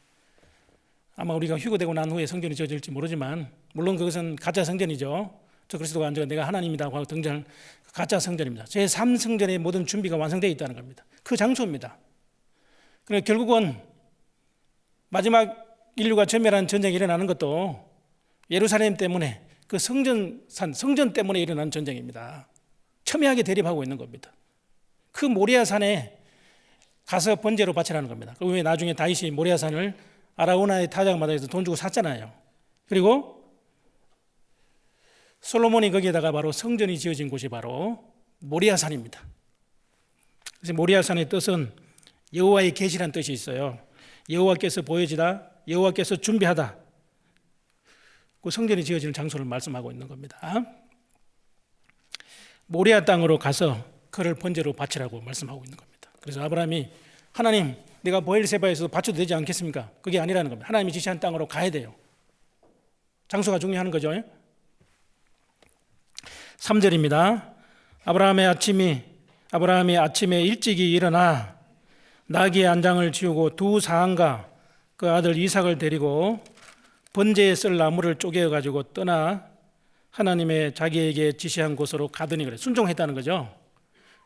아마 우리가 휴거되고 난 후에 성전이 지어질지 모르지만 물론 그것은 가짜 성전이죠. 저 그리스도가 앉아 내가 하나님이다 하고 등장한 가짜 성전입니다. 제3성전의 모든 준비가 완성되어 있다는 겁니다. 그 장소입니다. 그러나 결국은 마지막 인류가 전멸한 전쟁이 일어나는 것도 예루살렘 때문에 그 성전 때문에 일어난 전쟁입니다. 첨예하게 대립하고 있는 겁니다. 그 모리아산에 가서 번제로 바치라는 겁니다. 그 후에 나중에 다윗이 모리아산을 아라우나의 타작마다에서 돈 주고 샀잖아요. 그리고 솔로몬이 거기에다가 바로 성전이 지어진 곳이 바로 모리아산입니다. 그래서 모리아산의 뜻은 여호와의 계시란 뜻이 있어요. 여호와께서 보여지다, 여호와께서 준비하다. 그 성전이 지어지는 장소를 말씀하고 있는 겁니다. 모리아 땅으로 가서 그를 번제로 바치라고 말씀하고 있는 겁니다. 그래서 아브라함이 하나님, 내가 보엘세바에서 바쳐도 되지 않겠습니까? 그게 아니라는 겁니다. 하나님이 지시한 땅으로 가야 돼요. 장소가 중요한 거죠. 3절입니다. 아브라함이 아침에 일찍이 일어나 나귀의 안장을 지우고 두 사항과 그 아들 이삭을 데리고 번제에 쓸 나무를 쪼개어 가지고 떠나 하나님의 자기에게 지시한 곳으로 가더니 그래. 순종했다는 거죠.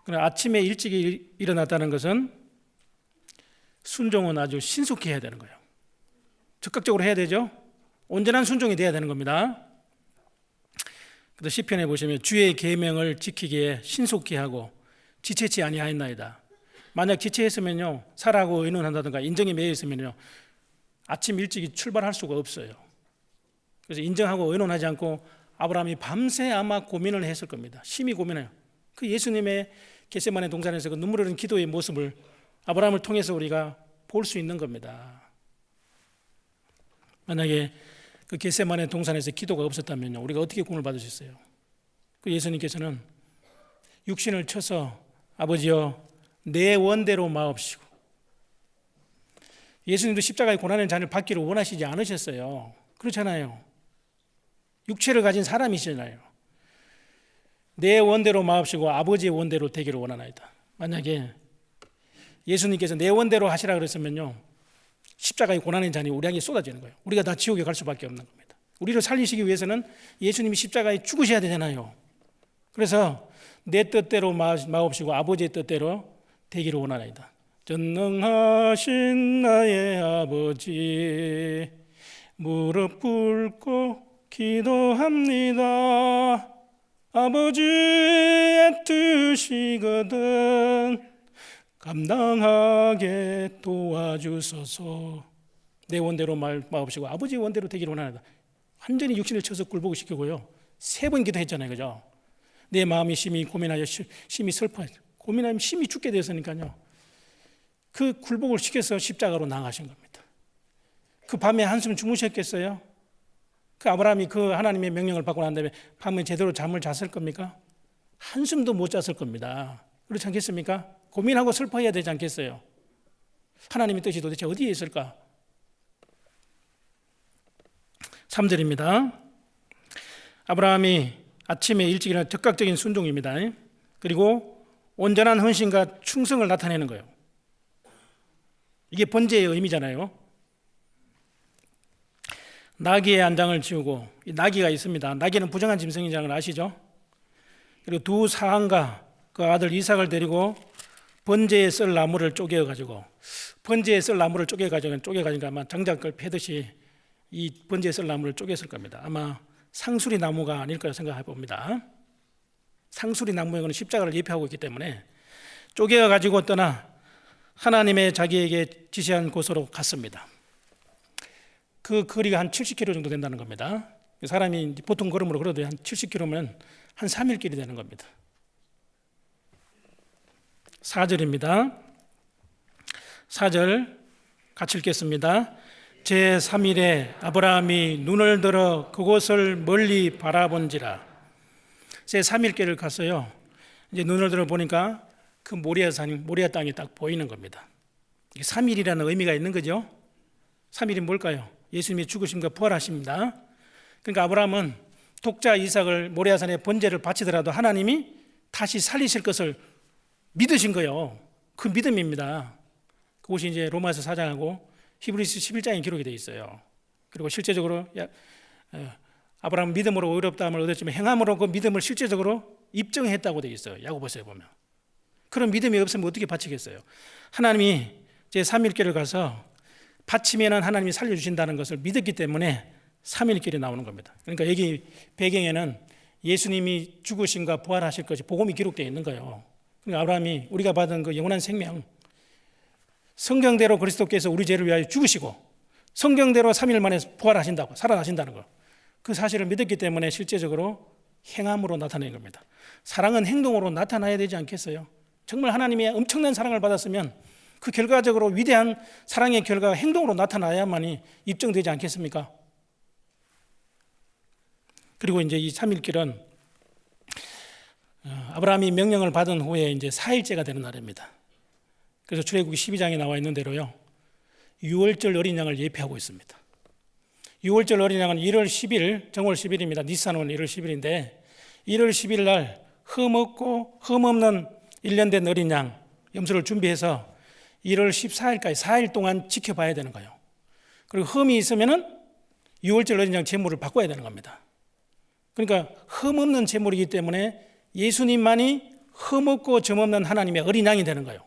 그러나 아침에 일찍이 일어났다는 것은 순종은 아주 신속히 해야 되는 거예요. 적극적으로 해야 되죠. 온전한 순종이 돼야 되는 겁니다. 그래서 시편에 보시면 주의 계명을 지키기에 신속히 하고 지체치 아니하였나이다. 만약 지체했으면요, 살아하고 의논한다든가 인정에 매여 있으면요, 아침 일찍이 출발할 수가 없어요. 그래서 인정하고 의논하지 않고 아브라함이 밤새 아마 고민을 했을 겁니다. 심히 고민해요. 그 예수님의 겟세마네 동산에서 그 눈물 흘리는 기도의 모습을 아브라함을 통해서 우리가 볼 수 있는 겁니다. 만약에 그 겟세마네 동산에서 기도가 없었다면요, 우리가 어떻게 구원을 받을 수 있어요? 그 예수님께서는 육신을 쳐서 아버지여 내 원대로 마옵시고, 예수님도 십자가의 고난의 잔을 받기를 원하시지 않으셨어요. 그렇잖아요. 육체를 가진 사람이시잖아요. 내 원대로 마옵시고 아버지의 원대로 되기를 원하나이다. 만약에 예수님께서 내 원대로 하시라 그랬으면요, 십자가의 고난의 잔이 우리에게 쏟아지는 거예요. 우리가 다 지옥에 갈 수밖에 없는 겁니다. 우리를 살리시기 위해서는 예수님이 십자가에 죽으셔야 되잖아요. 그래서 내 뜻대로 마옵시고 아버지의 뜻대로 되기를 원하나이다. 전능하신 나의 아버지, 무릎 꿇고 기도합니다. 아버지의 뜻이거든 감당하게 도와주소서. 내 원대로 마옵시고 아버지의 원대로 되기를 원하나이다. 완전히 육신을 쳐서 굴복을 시키고요, 3번 기도했잖아요. 그죠? 내 마음이 심히 고민하여 심히 슬퍼 고민하면 심히 죽게 되었으니까요, 그 굴복을 시켜서 십자가로 나가신 겁니다. 그 밤에 한숨 주무셨겠어요? 그 아브라함이 그 하나님의 명령을 받고 난 다음에 밤에 제대로 잠을 잤을 겁니까? 한숨도 못 잤을 겁니다. 그렇지 않겠습니까? 고민하고 슬퍼해야 되지 않겠어요? 하나님의 뜻이 도대체 어디에 있을까? 3절입니다. 아브라함이 아침에 일찍 일어나 적극적인 순종입니다. 그리고 온전한 헌신과 충성을 나타내는 거예요. 이게 번제의 의미잖아요. 나귀의 안장을 지우고, 이 나귀가 있습니다. 나귀는 부정한 짐승이라는 걸 아시죠? 그리고 두 사항과 그 아들 이삭을 데리고 번제에 쓸 나무를 쪼개가지고, 번제에 쓸 나무를 쪼개가지고 아마 장작을 패듯이 이 번제에 쓸 나무를 쪼갰을 겁니다. 아마 상수리 나무가 아닐 거라 생각해 봅니다. 상수리 나무에는 십자가를 예표하고 있기 때문에 쪼개가지고 떠나 하나님의 자기에게 지시한 곳으로 갔습니다. 그 거리가 한 70km 정도 된다는 겁니다. 사람이 보통 걸음으로 걸어도 한 70km면 한 3일길이 되는 겁니다. 4절입니다. 4절 같이 읽겠습니다. 제3일에 아브라함이 눈을 들어 그곳을 멀리 바라본지라. 제3일길을 갔어요. 이제 눈을 들어 보니까 그 모리아 땅이 딱 보이는 겁니다. 3일이라는 의미가 있는 거죠. 3일이 뭘까요? 예수님이 죽으심과 부활하십니다. 그러니까 아브라함은 독자 이삭을 모리아산에 번제를 바치더라도 하나님이 다시 살리실 것을 믿으신 거예요. 그 믿음입니다. 그것이 이제 로마서 4장하고 히브리서 11장에 기록이 되어 있어요. 그리고 실제적으로 아브라함은 믿음으로 의롭다함을 얻었지만 행함으로 그 믿음을 실제적으로 입증했다고 되어 있어요. 야고보서에 보면. 그런 믿음이 없으면 어떻게 바치겠어요? 하나님이 제3일길을 가서 바치면은 하나님이 살려주신다는 것을 믿었기 때문에 3일길이 나오는 겁니다. 그러니까 여기 배경에는 예수님이 죽으심과 부활하실 것이 복음이 기록되어 있는 거예요. 그러니까 아브라함이 우리가 받은 그 영원한 생명, 성경대로 그리스도께서 우리 죄를 위하여 죽으시고 성경대로 3일 만에 부활하신다고, 살아나신다는 거, 그 사실을 믿었기 때문에 실제적으로 행함으로 나타낸 겁니다. 사랑은 행동으로 나타나야 되지 않겠어요? 정말 하나님의 엄청난 사랑을 받았으면 그 결과적으로 위대한 사랑의 결과가 행동으로 나타나야만이 입증되지 않겠습니까? 그리고 이제 이 3일길은 아브라함이 명령을 받은 후에 이제 4일째가 되는 날입니다. 그래서 출애굽기 12장에 나와 있는 대로요, 6월절 어린 양을 예표하고 있습니다. 6월절 어린 양은 1월 10일, 정월 10일입니다. 니산은 1월 10일인데 1월 10일 날 흠없는 1년 된 어린 양 염소를 준비해서 1월 14일까지 4일 동안 지켜봐야 되는 거예요. 그리고 흠이 있으면은 6월절 어린 양 제물을 바꿔야 되는 겁니다. 그러니까 흠없는 제물이기 때문에 예수님만이 흠없고 점없는 하나님의 어린 양이 되는 거예요.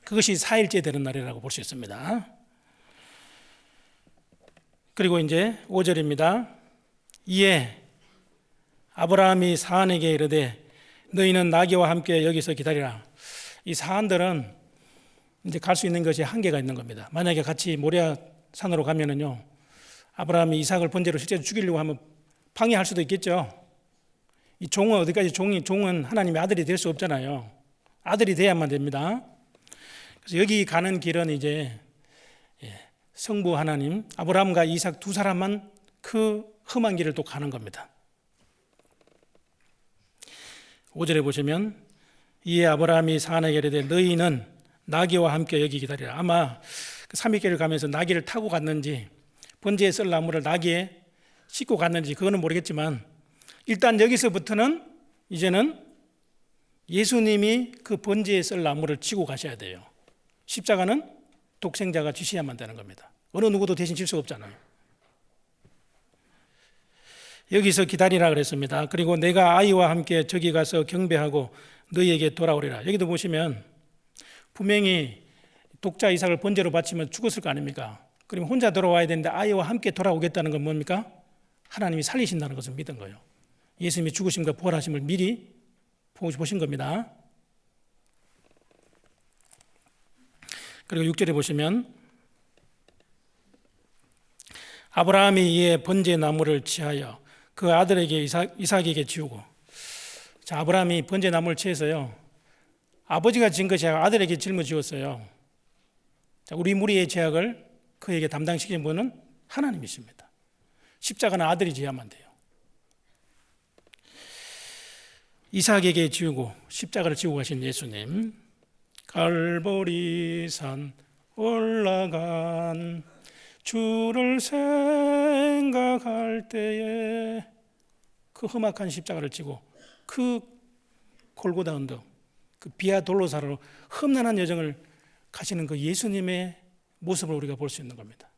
그것이 4일째 되는 날이라고 볼 수 있습니다. 그리고 이제 5절입니다. 이에 아브라함이 사안에게 이르되 너희는 나귀와 함께 여기서 기다리라. 이 사안들은 이제 갈 수 있는 것이 한계가 있는 겁니다. 만약에 같이 모리아 산으로 가면은요, 아브라함이 이삭을 번제로 실제로 죽이려고 하면 방해할 수도 있겠죠. 이 종은 어디까지 종은 하나님의 아들이 될 수 없잖아요. 아들이 돼야만 됩니다. 그래서 여기 가는 길은 이제 성부 하나님, 아브라함과 이삭 두 사람만 그 험한 길을 또 가는 겁니다. 5절에 보시면 이에 아브라함이 사안에게 이르되 너희는 나귀와 함께 여기 기다리라. 아마 그 3일길을 가면서 나귀를 타고 갔는지 번제에 쓸 나무를 나귀에 싣고 갔는지 그거는 모르겠지만 일단 여기서부터는 이제는 예수님이 그 번제에 쓸 나무를 지고 가셔야 돼요. 십자가는 독생자가 지셔야만 되는 겁니다. 어느 누구도 대신 질 수 없잖아요. 여기서 기다리라 그랬습니다. 그리고 내가 아이와 함께 저기 가서 경배하고 너희에게 돌아오리라. 여기도 보시면 분명히 독자 이삭을 번제로 바치면 죽었을 거 아닙니까? 그러면 혼자 돌아와야 되는데 아이와 함께 돌아오겠다는 건 뭡니까? 하나님이 살리신다는 것을 믿은 거예요. 예수님이 죽으심과 부활하심을 미리 보신 겁니다. 그리고 6절에 보시면 아브라함이 이에 번제 나무를 취하여 그 아들에게 이삭에게 지우고, 자, 아브라함이 번제 나무를 취해서요, 아버지가 지은 것이 아니라 아들에게 짊어지었어요. 자, 우리 무리의 죄악을 그에게 담당시킨 분은 하나님이십니다. 십자가는 아들이 지어야만 돼요. 이삭에게 지우고 십자가를 지고 가신 예수님, 갈보리산 올라간 주를 생각할 때에 그 험악한 십자가를 지고 그 골고다 언덕, 그 비아 돌로사로 험난한 여정을 가시는 그 예수님의 모습을 우리가 볼 수 있는 겁니다.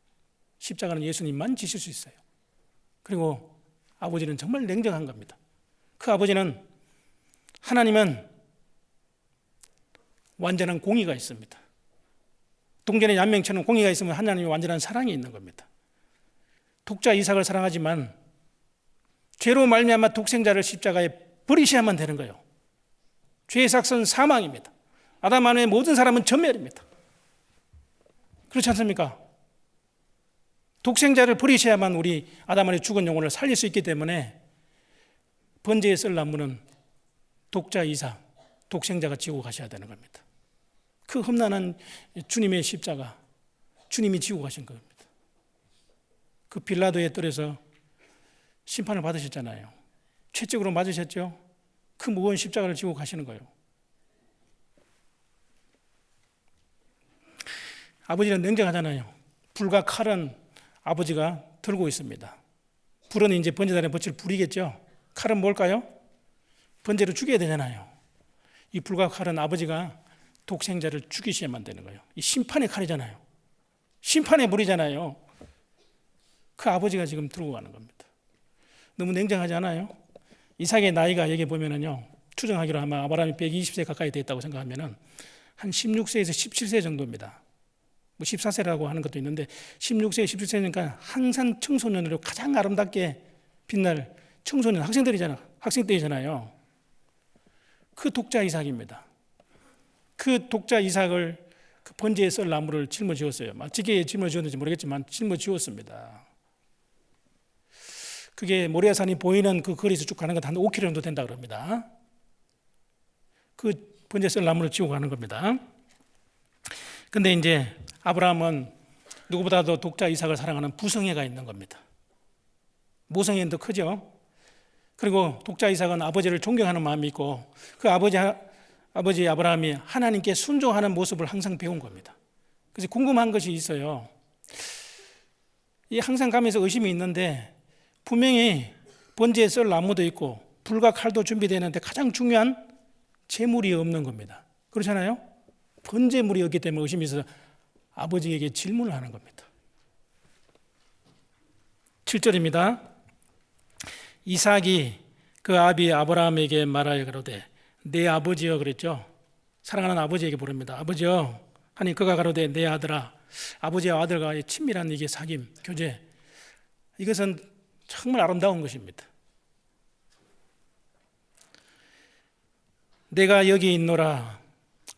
십자가는 예수님만 지실 수 있어요. 그리고 아버지는 정말 냉정한 겁니다. 그 아버지는, 하나님은 완전한 공의가 있습니다. 동전의 양면처럼 공의가 있으면 하나님의 완전한 사랑이 있는 겁니다. 독자 이삭을 사랑하지만 죄로 말미암아 독생자를 십자가에 버리셔야만 되는 거예요. 죄의 삭선 사망입니다. 아담 안에 모든 사람은 전멸입니다. 그렇지 않습니까? 독생자를 버리셔야만 우리 아담의 죽은 영혼을 살릴 수 있기 때문에 번제에 쓸 나무는 독자이사, 독생자가 지고 가셔야 되는 겁니다. 그 험난한 주님의 십자가, 주님이 지고 가신 겁니다. 그 빌라도의 뜰에서 심판을 받으셨잖아요. 채찍으로 맞으셨죠? 그 무거운 십자가를 지고 가시는 거예요. 아버지는 냉정하잖아요. 불과 칼은 아버지가 들고 있습니다. 불은 이제 번제단에 붙일 불이겠죠. 칼은 뭘까요? 번제로 죽여야 되잖아요. 이 불과 칼은 아버지가 독생자를 죽이셔야만 되는 거예요. 이 심판의 칼이잖아요. 심판의 불이잖아요. 그 아버지가 지금 들고 가는 겁니다. 너무 냉정하지 않아요? 이삭의 나이가 여기 보면은요, 추정하기로 아마 아브라함이 120세 가까이 됐다고 생각하면은 한 16세에서 17세 정도입니다. 뭐 14세라고 하는 것도 있는데 16세, 17세니까 항상 청소년으로 가장 아름답게 빛날 청소년 학생 때이잖아요. 그 독자 이삭입니다. 그 독자 이삭을 그 번제에 썰 나무를 짊어지었어요. 지게에 짊어지었는지 모르겠지만 짊어지었습니다. 그게 모리아산이 보이는 그 거리에서 쭉 가는 건 한 5km 정도 된다 그럽니다. 그 번제 썰 나무를 지고 가는 겁니다. 근데 이제 아브라함은 누구보다도 독자 이삭을 사랑하는 부성애가 있는 겁니다. 모성애는 더 크죠. 그리고 독자 이삭은 아버지를 존경하는 마음이 있고 그 아버지 아브라함이 하나님께 순종하는 모습을 항상 배운 겁니다. 그래서 궁금한 것이 있어요. 이 항상 가면서 의심이 있는데 분명히 번제에 썰 나무도 있고 불과 칼도 준비되는데 가장 중요한 제물이 없는 겁니다. 그렇잖아요? 번제물이 없기 때문에 의심이 있어서 아버지에게 질문을 하는 겁니다. 7절입니다. 이삭이 그 아비 아브라함에게 말하여 가로되 내 아버지여 그랬죠. 사랑하는 아버지에게 부릅니다. 아버지여 하니 그가 가로되 내 아들아. 아버지와 아들과의 친밀한 이게 사귐, 교제, 이것은 정말 아름다운 것입니다. 내가 여기 있노라.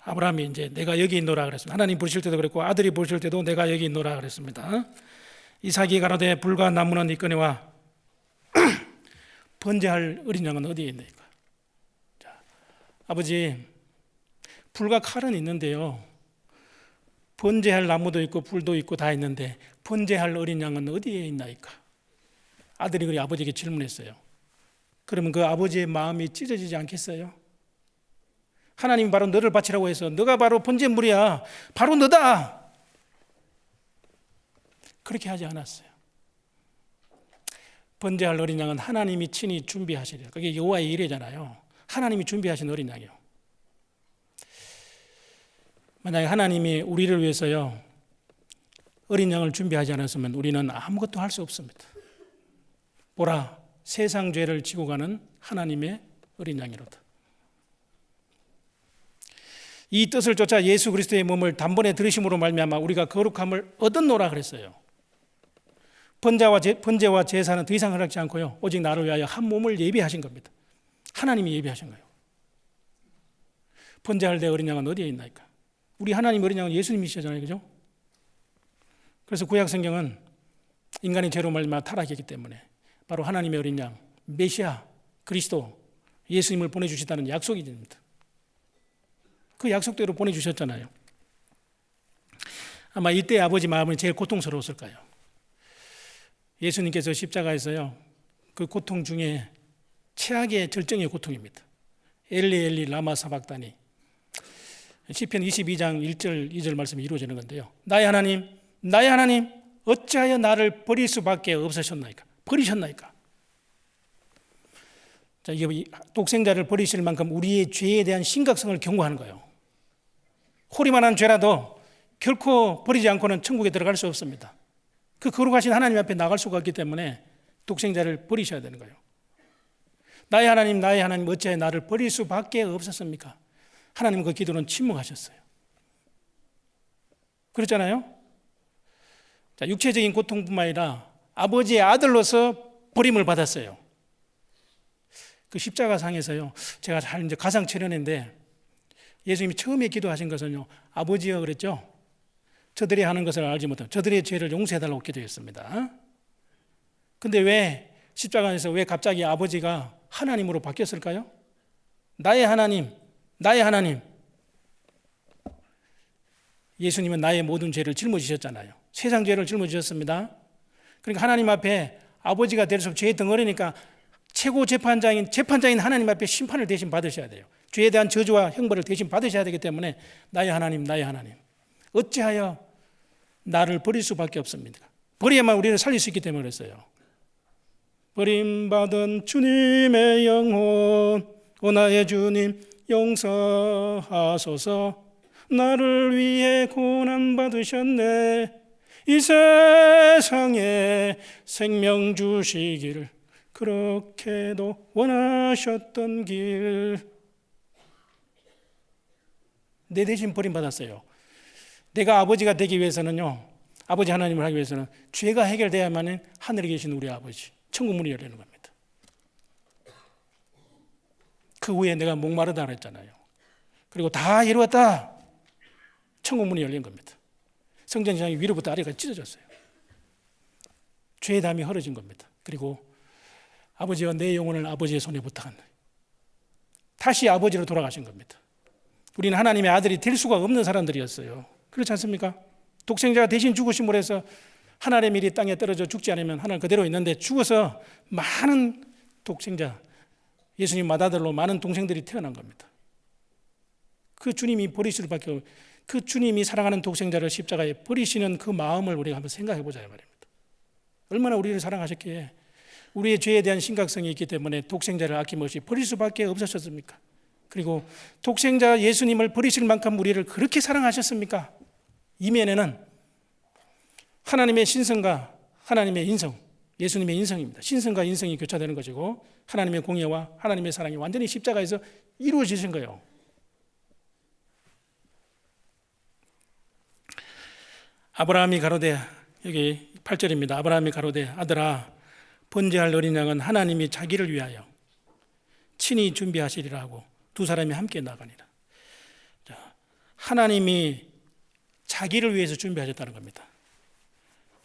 아브라함이 이제 내가 여기 있노라 그랬습니다. 하나님 부르실 때도 그랬고 아들이 부르실 때도 내가 여기 있노라 그랬습니다. 이삭이 가로되 불과 나무는 이꺼내와 번제할 어린 양은 어디에 있나이까? 자, 아버지, 불과 칼은 있는데요. 번제할 나무도 있고 불도 있고 다 있는데 번제할 어린 양은 어디에 있나이까? 아들이 그리 아버지에게 질문했어요. 그러면 그 아버지의 마음이 찢어지지 않겠어요? 하나님이 바로 너를 바치라고 해서 너가 바로 번제물이야. 바로 너다. 그렇게 하지 않았어요. 번제할 어린 양은 하나님이 친히 준비하시리라. 그게 여호와의 일이잖아요. 하나님이 준비하신 어린 양이요. 만약에 하나님이 우리를 위해서요 어린 양을 준비하지 않았으면 우리는 아무것도 할 수 없습니다. 보라, 세상 죄를 지고 가는 하나님의 어린 양이로다. 이 뜻을 쫓아 예수 그리스도의 몸을 단번에 들으심으로 말미암아 우리가 거룩함을 얻었노라 그랬어요. 번제와 제사는 더 이상 허락지 않고요 오직 나를 위하여 한 몸을 예비하신 겁니다. 하나님이 예비하신 거예요. 번제할 때 어린 양은 어디에 있나이까? 우리 하나님 어린 양은 예수님이시잖아요, 그죠? 그래서 구약 성경은 인간의 죄로 말미암아 타락했기 때문에 바로 하나님의 어린 양 메시아 그리스도 예수님을 보내주시다는 약속이 됩니다. 그 약속대로 보내주셨잖아요. 아마 이때 아버지 마음이 제일 고통스러웠을까요? 예수님께서 십자가에서요 그 고통 중에 최악의 절정의 고통입니다. 엘리 엘리 라마 사박다니. 시편 22장 1절 2절 말씀이 이루어지는 건데요. 나의 하나님 어찌하여 나를 버릴 수밖에 없으셨나이까? 버리셨나이까? 자, 이게 독생자를 버리실 만큼 우리의 죄에 대한 심각성을 경고하는 거예요. 호리만한 죄라도 결코 버리지 않고는 천국에 들어갈 수 없습니다. 그 거룩하신 하나님 앞에 나갈 수가 없기 때문에 독생자를 버리셔야 되는 거예요. 나의 하나님 어찌하여 나를 버릴 수밖에 없었습니까? 하나님은 그 기도는 침묵하셨어요. 그렇잖아요. 자, 육체적인 고통뿐만 아니라 아버지의 아들로서 버림을 받았어요. 그 십자가상에서요 제가 잘 이제 가상 철연인데 예수님이 처음에 기도하신 것은요 아버지여 그랬죠. 저들이 하는 것을 알지 못하고 저들의 죄를 용서해달라고 기도했습니다. 근데 왜 십자가에서 왜 갑자기 아버지가 하나님으로 바뀌었을까요? 나의 하나님, 나의 하나님. 예수님은 나의 모든 죄를 짊어지셨잖아요. 세상 죄를 짊어지셨습니다. 그러니까 하나님 앞에 아버지가 되셔서 죄의 덩어리니까 최고 재판장인 하나님 앞에 심판을 대신 받으셔야 돼요. 죄에 대한 저주와 형벌을 대신 받으셔야 되기 때문에 나의 하나님, 나의 하나님. 어찌하여 나를 버릴 수밖에 없습니다. 버려야만 우리를 살릴 수 있기 때문에 그랬어요. 버림받은 주님의 영혼, 오 나의 주님 용서하소서. 나를 위해 고난받으셨네. 이 세상에 생명 주시기를 그렇게도 원하셨던 길. 내 대신 버림받았어요. 내가 아버지가 되기 위해서는요, 아버지 하나님을 하기 위해서는 죄가 해결돼야만 하늘에 계신 우리 아버지, 천국 문이 열리는 겁니다. 그 후에 내가 목마르다 그랬잖아요. 그리고 다 이루었다. 천국 문이 열린 겁니다. 성전장이 위로부터 아래까지 찢어졌어요. 죄의 담이 헐어진 겁니다. 그리고 아버지와 내 영혼을 아버지의 손에 부탁한 다시 아버지로 돌아가신 겁니다. 우리는 하나님의 아들이 될 수가 없는 사람들이었어요. 그렇지 않습니까? 독생자가 대신 죽으심으로 해서 하나님의 일이 땅에 떨어져 죽지 않으면 하나님 그대로 있는데 죽어서 많은 독생자, 예수님 맏아들로 많은 동생들이 태어난 겁니다. 그 주님이 버리실 수밖에 없고 그 주님이 사랑하는 독생자를 십자가에 버리시는 그 마음을 우리가 한번 생각해 보자 말입니다. 얼마나 우리를 사랑하셨기에 우리의 죄에 대한 심각성이 있기 때문에 독생자를 아낌없이 버릴 수밖에 없으셨습니까? 그리고 독생자 예수님을 버리실 만큼 우리를 그렇게 사랑하셨습니까? 이면에는 하나님의 신성과 하나님의 인성, 예수님의 인성입니다. 신성과 인성이 교차되는 것이고 하나님의 공의와 하나님의 사랑이 완전히 십자가에서 이루어지신 거예요. 아브라함이 가로되, 여기 8절입니다. 아브라함이 가로되 아들아 번제할 어린 양은 하나님이 자기를 위하여 친히 준비하시리라 하고 두 사람이 함께 나가니라. 자, 하나님이 자기를 위해서 준비하셨다는 겁니다.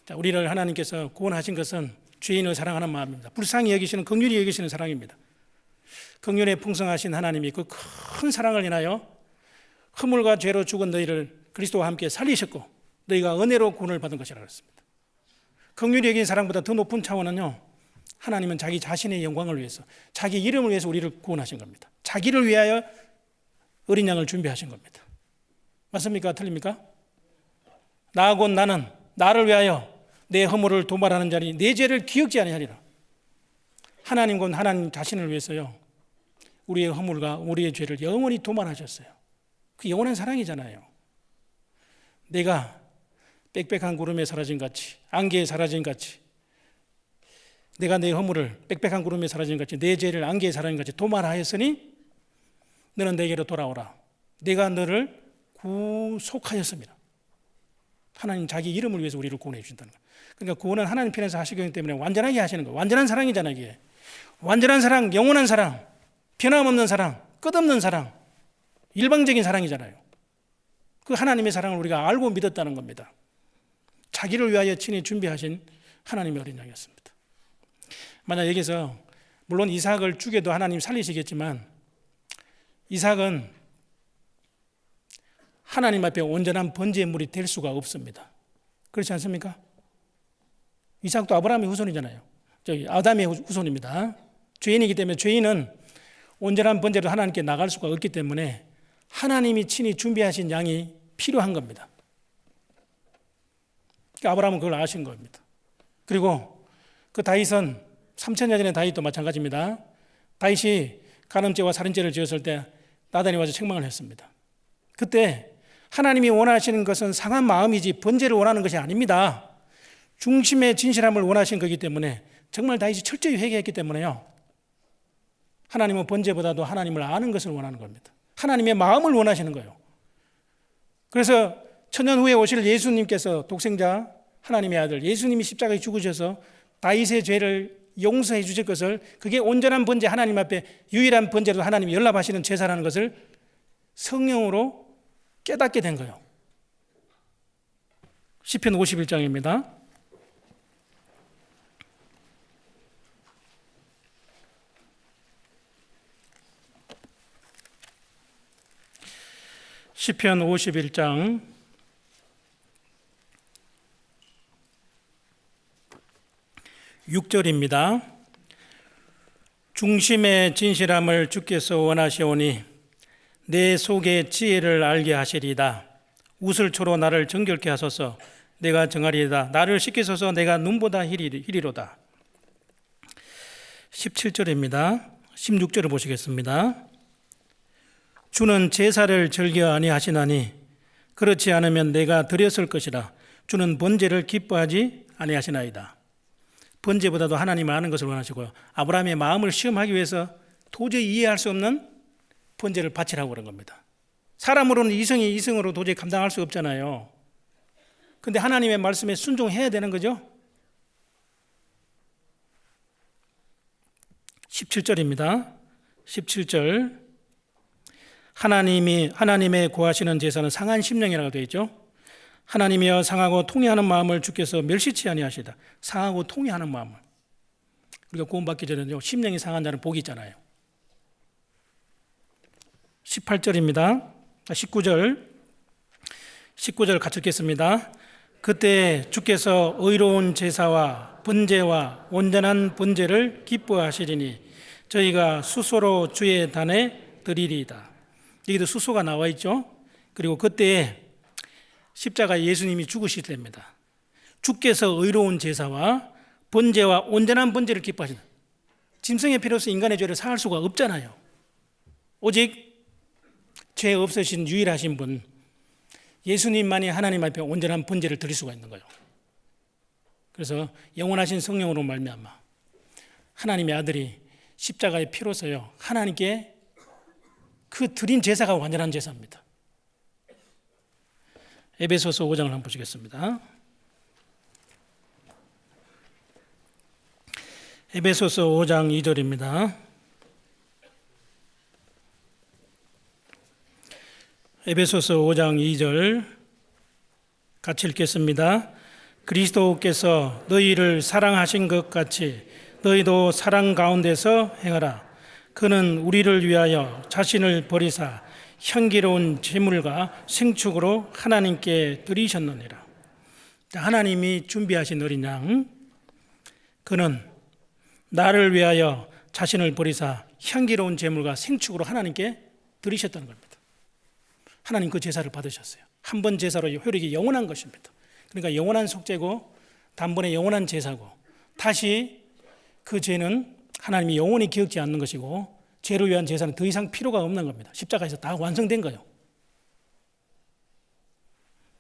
자, 우리를 하나님께서 구원하신 것은 죄인을 사랑하는 마음입니다. 불쌍히 여기시는, 긍휼히 여기시는 사랑입니다. 긍휼에 풍성하신 하나님이 그 큰 사랑을 인하여 허물과 죄로 죽은 너희를 그리스도와 함께 살리셨고 너희가 은혜로 구원을 받은 것이라 그랬습니다. 긍휼히 여긴 사랑보다 더 높은 차원은요, 하나님은 자기 자신의 영광을 위해서, 자기 이름을 위해서 우리를 구원하신 겁니다. 자기를 위하여 어린 양을 준비하신 겁니다. 맞습니까? 틀립니까? 나하고 나는 나를 위하여 내 허물을 도말하는 자니 내 죄를 기억지 아니하리라. 하나님과 하나님 자신을 위해서요, 우리의 허물과 우리의 죄를 영원히 도말하셨어요. 그 영원한 사랑이잖아요. 내가 빽빽한 구름에 사라진 같이, 안개에 사라진 같이, 내가 내 허물을 빽빽한 구름에 사라진 같이, 내 죄를 안개에 사라진 같이 도말하였으니 너는 내게로 돌아오라. 내가 너를 구속하였습니다. 하나님 자기 이름을 위해서 우리를 구원해 주신다는 거예요. 그러니까 구원은 하나님 편에서 하시기 때문에 완전하게 하시는 거예요. 완전한 사랑이잖아요, 이게. 완전한 사랑, 영원한 사랑, 변함없는 사랑, 끝없는 사랑, 일방적인 사랑이잖아요. 그 하나님의 사랑을 우리가 알고 믿었다는 겁니다. 자기를 위하여 친히 준비하신 하나님의 어린 양이었습니다. 만약 여기서 물론 이삭을 죽여도 하나님 살리시겠지만 이삭은 하나님 앞에 온전한 번제물이 될 수가 없습니다. 그렇지 않습니까? 이삭도 아브라함의 후손이잖아요. 아담의 후손입니다. 죄인이기 때문에 죄인은 온전한 번제로 하나님께 나갈 수가 없기 때문에 하나님이 친히 준비하신 양이 필요한 겁니다. 아브라함은 그걸 아신 겁니다. 그리고 그 다윗은 3000년 전의 다윗도 마찬가지입니다. 다윗이 간음죄와 살인죄를 지었을 때 나단이 와서 책망을 했습니다. 그때 하나님이 원하시는 것은 상한 마음이지 번제를 원하는 것이 아닙니다. 중심의 진실함을 원하신 거기 때문에 정말 다윗이 철저히 회개했기 때문에요, 하나님은 번제보다도 하나님을 아는 것을 원하는 겁니다. 하나님의 마음을 원하시는 거예요. 그래서 천년 후에 오실 예수님께서 독생자 하나님의 아들 예수님이 십자가에 죽으셔서 다윗의 죄를 용서해 주실 것을, 그게 온전한 번제, 하나님 앞에 유일한 번제로 하나님이 연락하시는 제사라는 것을 성령으로 깨닫게 된 거예요. 시편 51장입니다. 시편 51장 6절입니다. 중심의 진실함을 주께서 원하시오니 내 속의 지혜를 알게 하시리이다. 우슬초로 나를 정결케 하소서. 내가 정하리이다. 나를 씻기소서. 내가 눈보다 희리로다. 17절입니다. 16절을 보시겠습니다. 주는 제사를 즐겨 아니하시나니 그렇지 않으면 내가 드렸을 것이라. 주는 번제를 기뻐하지 아니하시나이다. 번제보다도 하나님을 아는 것을 원하시고요. 아브라함의 마음을 시험하기 위해서 도저히 이해할 수 없는 번제를 바치라고 그런 겁니다. 사람으로는 이성으로 도저히 감당할 수 없잖아요. 그런데 하나님의 말씀에 순종해야 되는 거죠. 17절입니다. 17절 하나님의 구하시는 제사는 상한 심령이라고 되어 있죠. 하나님이여 상하고 통회하는 마음을 주께서 멸시치 아니하시다. 상하고 통회하는 마음을. 우리가 구원받기 전에는요, 심령이 상한 자는 복이 있잖아요. 18절입니다. 19절 같이 읽겠습니다. 그때 주께서 의로운 제사와 번제와 온전한 번제를 기뻐하시리니 저희가 수소로 주의 단에 드리리이다. 여기도 수소가 나와 있죠. 그리고 그때 십자가에 예수님이 죽으실 때입니다. 주께서 의로운 제사와 번제와 온전한 번제를 기뻐하신다. 짐승의 피로서 인간의 죄를 사할 수가 없잖아요. 오직 죄 없으신 유일하신 분 예수님만이 하나님 앞에 온전한 번제를 드릴 수가 있는 거예요. 그래서 영원하신 성령으로 말미암아 하나님의 아들이 십자가의 피로서요 하나님께 그 드린 제사가 완전한 제사입니다. 에베소서 5장을 한번 보시겠습니다. 에베소서 5장 2절입니다. 에베소서 5장 2절 같이 읽겠습니다. 그리스도께서 너희를 사랑하신 것 같이 너희도 사랑 가운데서 행하라. 그는 우리를 위하여 자신을 버리사 향기로운 제물과 생축으로 하나님께 드리셨느니라. 하나님이 준비하신 어린 양, 그는 나를 위하여 자신을 버리사 향기로운 제물과 생축으로 하나님께 드리셨다는 겁니다. 하나님 그 제사를 받으셨어요. 한 번 제사로 효력이 영원한 것입니다. 그러니까 영원한 속죄고 단번에 영원한 제사고 다시 그 죄는 하나님이 영원히 기억지 않는 것이고 죄를 위한 제사는 더 이상 필요가 없는 겁니다. 십자가에서 다 완성된 거예요.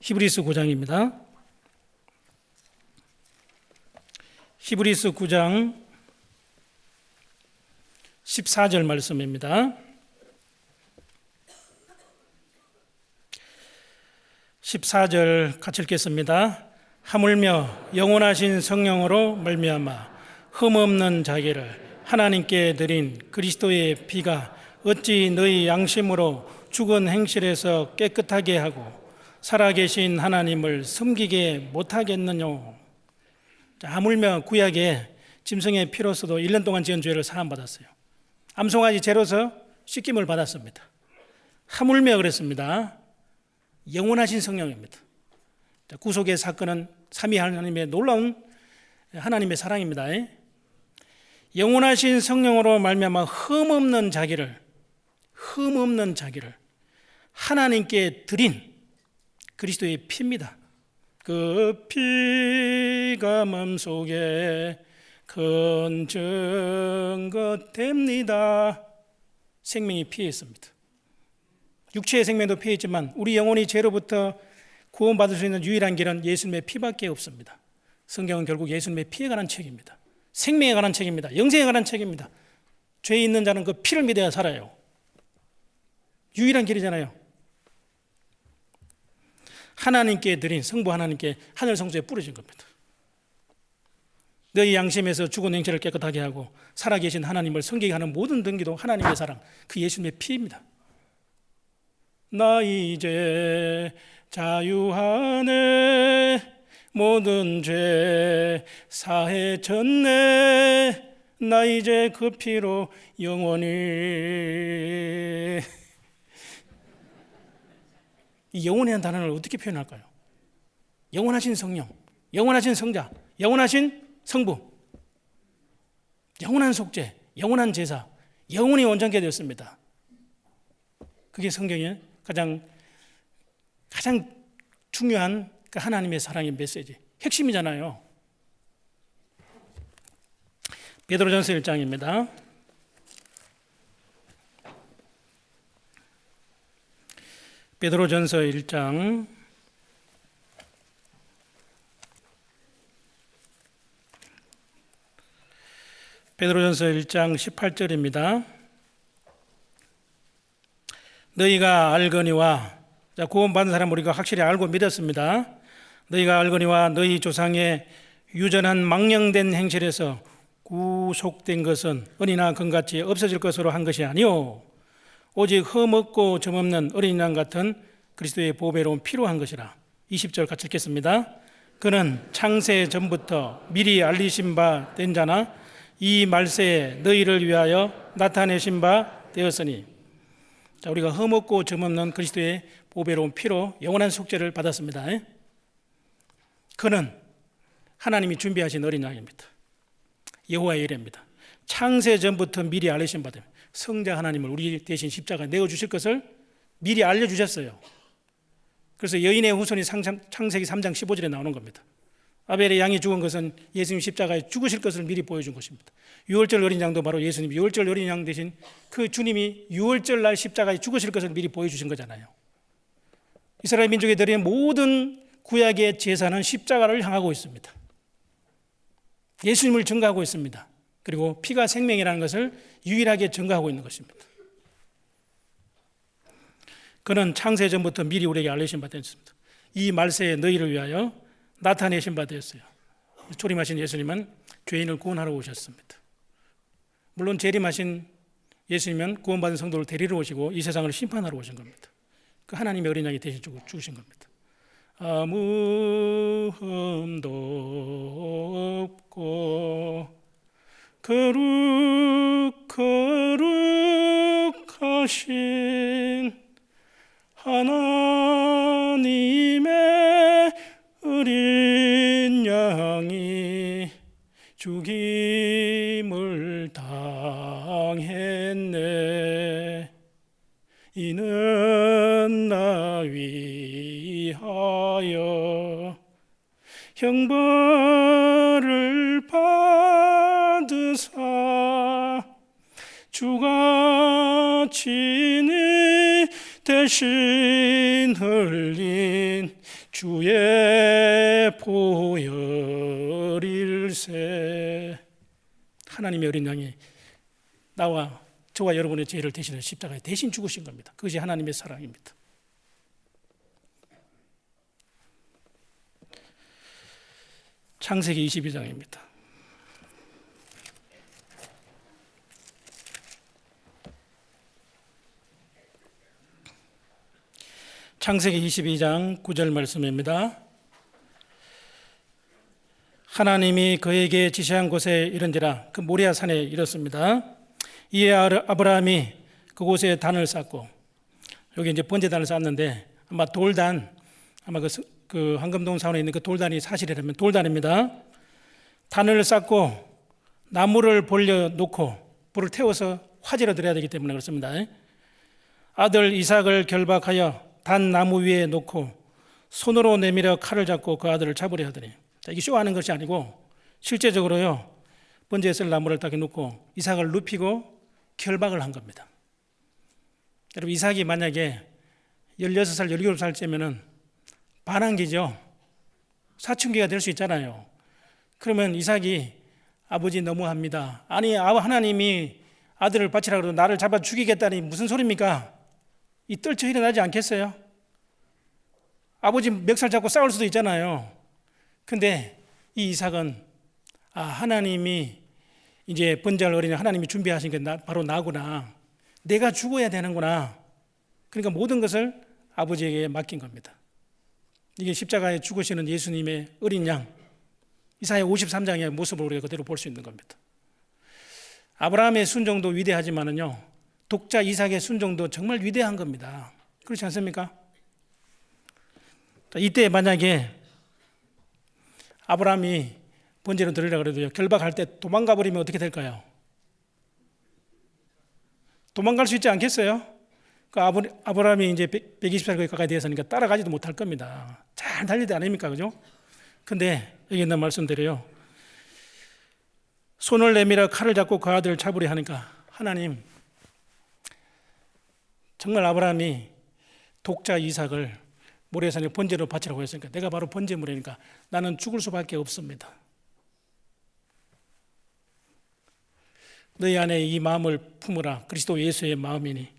히브리서 9장입니다. 히브리서 9장 14절 말씀입니다. 14절 같이 읽겠습니다. 하물며 영원하신 성령으로 말미암아 흠없는 자기를 하나님께 드린 그리스도의 피가 어찌 너희 양심으로 죽은 행실에서 깨끗하게 하고 살아계신 하나님을 섬기게 못하겠느냐. 하물며 구약에 짐승의 피로서도 1년 동안 지은 죄를 사함받았어요. 암송아지 죄로서 씻김을 받았습니다. 하물며 그랬습니다. 영원하신 성령입니다. 구속의 사건은 삼위 하나님의 놀라운 하나님의 사랑입니다. 영원하신 성령으로 말미암아 흠없는 자기를 하나님께 드린 그리스도의 피입니다. 그 피가 마음속에 큰 증거 됩니다. 생명이 피에 있습니다. 육체의 생명도 피해 있지만 우리 영혼이 죄로부터 구원받을 수 있는 유일한 길은 예수님의 피밖에 없습니다. 성경은 결국 예수님의 피에 관한 책입니다. 생명에 관한 책입니다. 영생에 관한 책입니다. 죄 있는 자는 그 피를 믿어야 살아요. 유일한 길이잖아요. 하나님께 드린 성부 하나님께 하늘 성소에 뿌려진 겁니다. 너희 양심에서 죽은 행실을 깨끗하게 하고 살아계신 하나님을 섬기게 하는 모든 등기도 하나님의 사랑, 그 예수님의 피입니다. 나 이제 자유하네 모든 죄 사해졌네. 나 이제 그 피로 영원히. 이 영원이라는 단어를 어떻게 표현할까요? 영원하신 성령, 영원하신 성자, 영원하신 성부, 영원한 속죄, 영원한 제사, 영원히 온전케 되었습니다. 그게 성경의 가장 중요한 하나님의 사랑의 메시지, 핵심이잖아요. 베드로전서 1장입니다. 베드로전서 1장 18절입니다. 너희가 알거니와, 구원받은 사람 우리가 확실히 알고 믿었습니다. 너희가 알거니와 너희 조상의 유전한 망령된 행실에서 구속된 것은 은이나 금같이 없어질 것으로 한 것이 아니오 오직 흠없고 점없는 어린 양 같은 그리스도의 보배로운 피로 한 것이라. 20절 같이 읽겠습니다. 그는 창세 전부터 미리 알리신 바 된 자나 이 말세에 너희를 위하여 나타내신 바 되었으니. 자, 우리가 흠없고 점없는 그리스도의 보배로운 피로 영원한 속죄를 받았습니다. 그는 하나님이 준비하신 어린 양입니다. 여호와의 일입니다. 창세 전부터 미리 알리신 바 됩니다. 성자 하나님을 우리 대신 십자가에 내어주실 것을 미리 알려주셨어요. 그래서 여인의 후손이 창세기 3장 15절에 나오는 겁니다. 아벨의 양이 죽은 것은 예수님 십자가에 죽으실 것을 미리 보여준 것입니다. 유월절 어린 양도 바로 예수님 유월절 어린 양 대신 그 주님이 유월절 날 십자가에 죽으실 것을 미리 보여주신 거잖아요. 이스라엘 민족이 드린 모든 구약의 제사는 십자가를 향하고 있습니다. 예수님을 증거하고 있습니다. 그리고 피가 생명이라는 것을 유일하게 증거하고 있는 것입니다. 그는 창세 전부터 미리 우리에게 알리신 바 되었습니다. 이 말세에 너희를 위하여 나타내신 바 되었어요. 초림하신 예수님은 죄인을 구원하러 오셨습니다. 물론 재림하신 예수님은 구원받은 성도를 데리러 오시고 이 세상을 심판하러 오신 겁니다. 그 하나님의 어린 양이 대신 죽으신 겁니다. 아무 흠도 없고 거룩하신 하나님의 어린 양이 죽임을 당했네. 이는 나 위하여 형벌을 받으사 주가 친히 대신 흘린 주의 보혈일세. 하나님의 어린 양이 나와 저와 여러분의 죄를 대신해 십자가에 대신 죽으신 겁니다. 그것이 하나님의 사랑입니다. 창세기 22장입니다. 창세기 22장 9절 말씀입니다. 하나님이 그에게 지시한 곳에 이른지라. 그 모리아 산에 이르렀습니다. 이에 아브라함이 그곳에 단을 쌓고, 여기 이제 번제단을 쌓았는데 아마 돌단, 아마 그 황금동 사원에 있는 그 돌단이 사실이라면 돌단입니다. 단을 쌓고 나무를 벌려 놓고 불을 태워서 화제로 드려야 되기 때문에 그렇습니다. 아들 이삭을 결박하여 단 나무 위에 놓고 손으로 내밀어 칼을 잡고 그 아들을 잡으려 하더니. 자, 이게 쇼하는 것이 아니고 실제적으로요, 번제에 쓸 나무를 딱 놓고 이삭을 눕히고 결박을 한 겁니다. 여러분, 이삭이 만약에 16살, 17살쯤에는 반항기죠. 사춘기가 될 수 있잖아요. 그러면 이삭이 아버지 너무합니다. 아니, 하나님이 아들을 바치라 그러고 나를 잡아 죽이겠다니 무슨 소리입니까? 이 떨쳐 일어나지 않겠어요? 아버지 멱살 잡고 싸울 수도 있잖아요. 근데 이 이삭은 하나님이 이제 번제할 어린이 하나님이 준비하신 게 바로 나구나. 내가 죽어야 되는구나. 그러니까 모든 것을 아버지에게 맡긴 겁니다. 이게 십자가에 죽으시는 예수님의 어린 양, 이사야 53장의 모습을 우리가 그대로 볼 수 있는 겁니다. 아브라함의 순종도 위대하지만은요, 독자 이삭의 순종도 정말 위대한 겁니다. 그렇지 않습니까? 이때 만약에 아브라함이 번제를 드리려고 그래도요, 결박할 때 도망가 버리면 어떻게 될까요? 도망갈 수 있지 않겠어요? 그 아브라함이 이제 120살 가까이 되었으니까 따라가지도 못할 겁니다. 잘 달릴 때 아닙니까? 그죠? 근데 여기 있는 말씀드려요. 손을 내밀어 칼을 잡고 그 아들을 잡으려 하니까 하나님, 정말 아브라함이 독자 이삭을 모래에서 번제로 바치라고 했으니까 내가 바로 번제물이니까 나는 죽을 수밖에 없습니다. 너희 안에 이 마음을 품으라. 그리스도 예수의 마음이니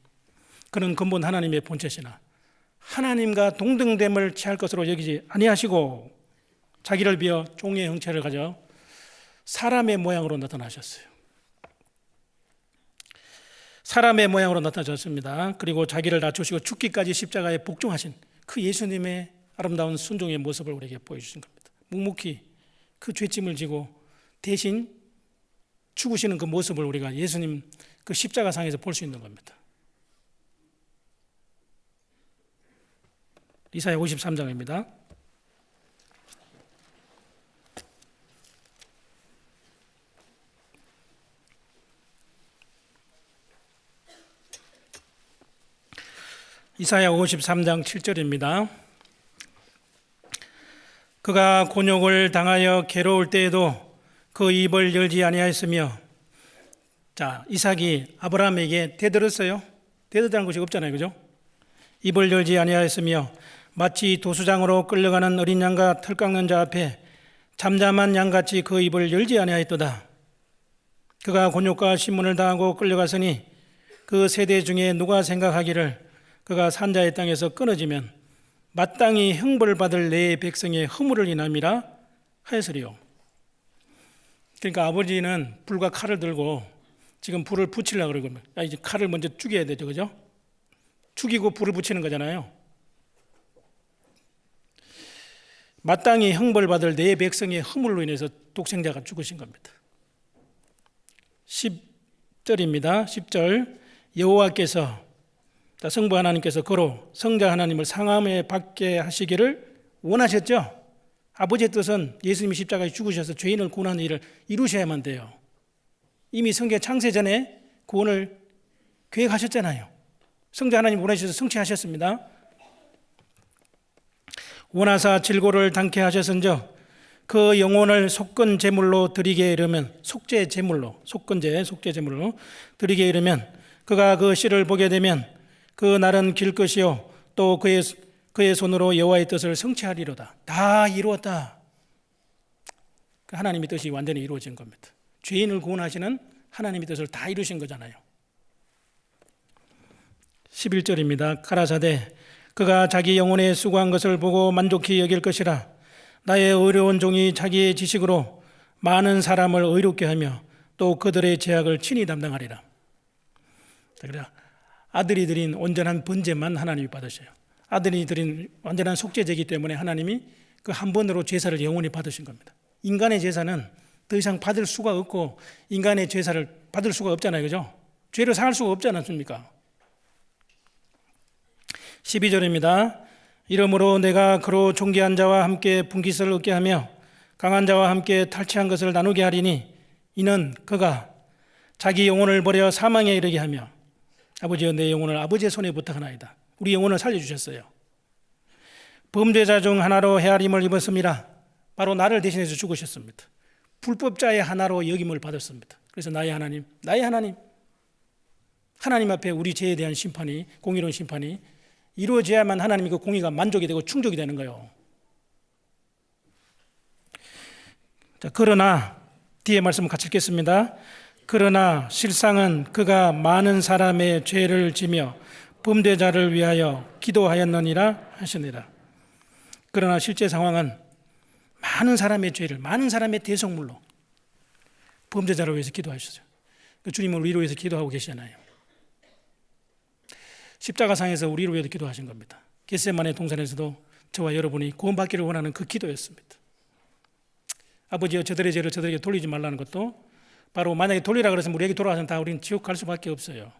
그는 근본 하나님의 본체시나 하나님과 동등됨을 취할 것으로 여기지 아니하시고 자기를 비어 종의 형체를 가져 사람의 모양으로 나타나셨어요. 사람의 모양으로 나타나셨습니다. 그리고 자기를 낮추시고 죽기까지 십자가에 복종하신 그 예수님의 아름다운 순종의 모습을 우리에게 보여주신 겁니다. 묵묵히 그 죄짐을 지고 대신 죽으시는 그 모습을 우리가 예수님 그 십자가상에서 볼 수 있는 겁니다. 이사야 53장입니다. 이사야 53장 7절입니다. 그가 곤욕을 당하여 괴로울 때에도 그 입을 열지 아니하였으며, 자, 이삭이 아브라함에게 대들었어요. 대들다는 것이 없잖아요, 그죠? 입을 열지 아니하였으며 마치 도수장으로 끌려가는 어린 양과 털 깎는 자 앞에 잠잠한 양같이 그 입을 열지 아니하였도다. 그가 곤욕과 신문을 당하고 끌려갔으니 그 세대 중에 누가 생각하기를 그가 산자의 땅에서 끊어지면 마땅히 형벌을 받을 내 백성의 허물을 인함이라 하였으리요. 그러니까 아버지는 불과 칼을 들고 지금 불을 붙이려고 그러고, 이제 칼을 먼저 죽여야 되죠, 그죠? 죽이고 불을 붙이는 거잖아요. 마땅히 형벌을 받을 내 백성의 허물로 인해서 독생자가 죽으신 겁니다. 10절입니다. 10절. 여호와께서, 성부 하나님께서 그로 성자 하나님을 상함에 받게 하시기를 원하셨죠. 아버지의 뜻은 예수님이 십자가에 죽으셔서 죄인을 구원하는 일을 이루셔야만 돼요. 이미 성경 창세 전에 구원을 계획하셨잖아요. 성자 하나님 원하셔서 성취하셨습니다. 원하사 질고를 당케 하셨은즉 그 영혼을 속건 제물로 드리게 이르면, 속죄 제물로 드리게 이르면 그가 그 씨를 보게 되면 그 날은 길 것이요 또 그의 손으로 여호와의 뜻을 성취하리로다. 다 이루었다. 하나님의 뜻이 완전히 이루어진 겁니다. 죄인을 구원하시는 하나님의 뜻을 다 이루신 거잖아요. 11절입니다. 가라사대 그가 자기 영혼에 수고한 것을 보고 만족히 여길 것이라. 나의 어려운 종이 자기의 지식으로 많은 사람을 의롭게 하며 또 그들의 죄악을 친히 담당하리라. 그래, 아들이 드린 온전한 번제만 하나님이 받으셔요. 아들이 드린 완전한 속죄제이기 때문에 하나님이 그 한 번으로 제사를 영원히 받으신 겁니다. 인간의 제사는 더 이상 받을 수가 없고 인간의 제사를 받을 수가 없잖아요, 그죠? 죄를 사할 수가 없지 않습니까? 12절입니다. 이러므로 내가 그로 존귀한 자와 함께 분깃을 얻게 하며 강한 자와 함께 탈취한 것을 나누게 하리니 이는 그가 자기 영혼을 버려 사망에 이르게 하며, 아버지여 내 영혼을 아버지의 손에 부탁하나이다. 우리 영혼을 살려주셨어요. 범죄자 중 하나로 헤아림을 입었습니다. 바로 나를 대신해서 죽으셨습니다. 불법자의 하나로 여김을 받았습니다. 그래서 나의 하나님 앞에 우리 죄에 대한 심판이, 공의로운 심판이 이루어져야만 하나님의 그 공의가 만족이 되고 충족이 되는 거예요. 자, 그러나 뒤에 말씀을 같이 읽겠습니다. 그러나 실상은 그가 많은 사람의 죄를 지며 범죄자를 위하여 기도하였느니라 하시니라. 그러나 실제 상황은 많은 사람의 죄를, 많은 사람의 대속물로 범죄자를 위해서 기도하셨어요. 주님은 우리를 위해서 기도하고 계시잖아요. 십자가상에서 우리를 위해서 기도하신 겁니다. 겟세마네 동산에서도 저와 여러분이 구원받기를 원하는 그 기도였습니다. 아버지여 저들의 죄를 저들에게 돌리지 말라는 것도 바로 만약에 돌리라 그랬으면 우리에게 돌아가서는 다 우리는 지옥 갈 수밖에 없어요.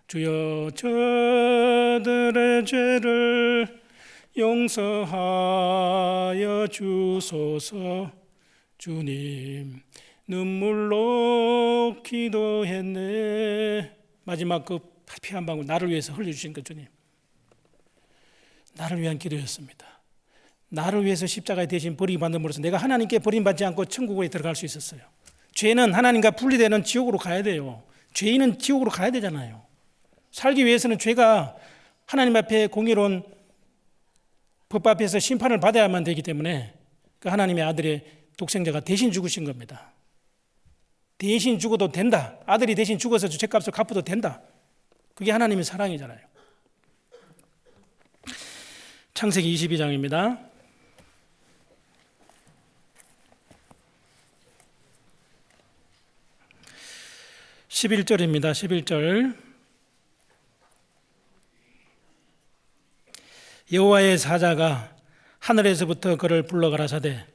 주여 저들의 죄를 용서하여 주소서. 주님 눈물로 기도했네. 마지막 그 피 한 방울 나를 위해서 흘려주신 것 주님. 나를 위한 기도였습니다. 나를 위해서 십자가에 대신 버림받음으로써 내가 하나님께 버림받지 않고 천국에 들어갈 수 있었어요. 죄는 하나님과 분리되는 지옥으로 가야 돼요. 죄인은 지옥으로 가야 되잖아요. 살기 위해서는 죄가 하나님 앞에 공의로운 법 앞에서 심판을 받아야만 되기 때문에 그 하나님의 아들의 독생자가 대신 죽으신 겁니다. 대신 죽어도 된다. 아들이 대신 죽어서 죄값을 갚아도 된다. 그게 하나님의 사랑이잖아요. 창세기 22장입니다. 11절입니다. 11절. 여호와의 사자가 하늘에서부터 그를 불러 가라사대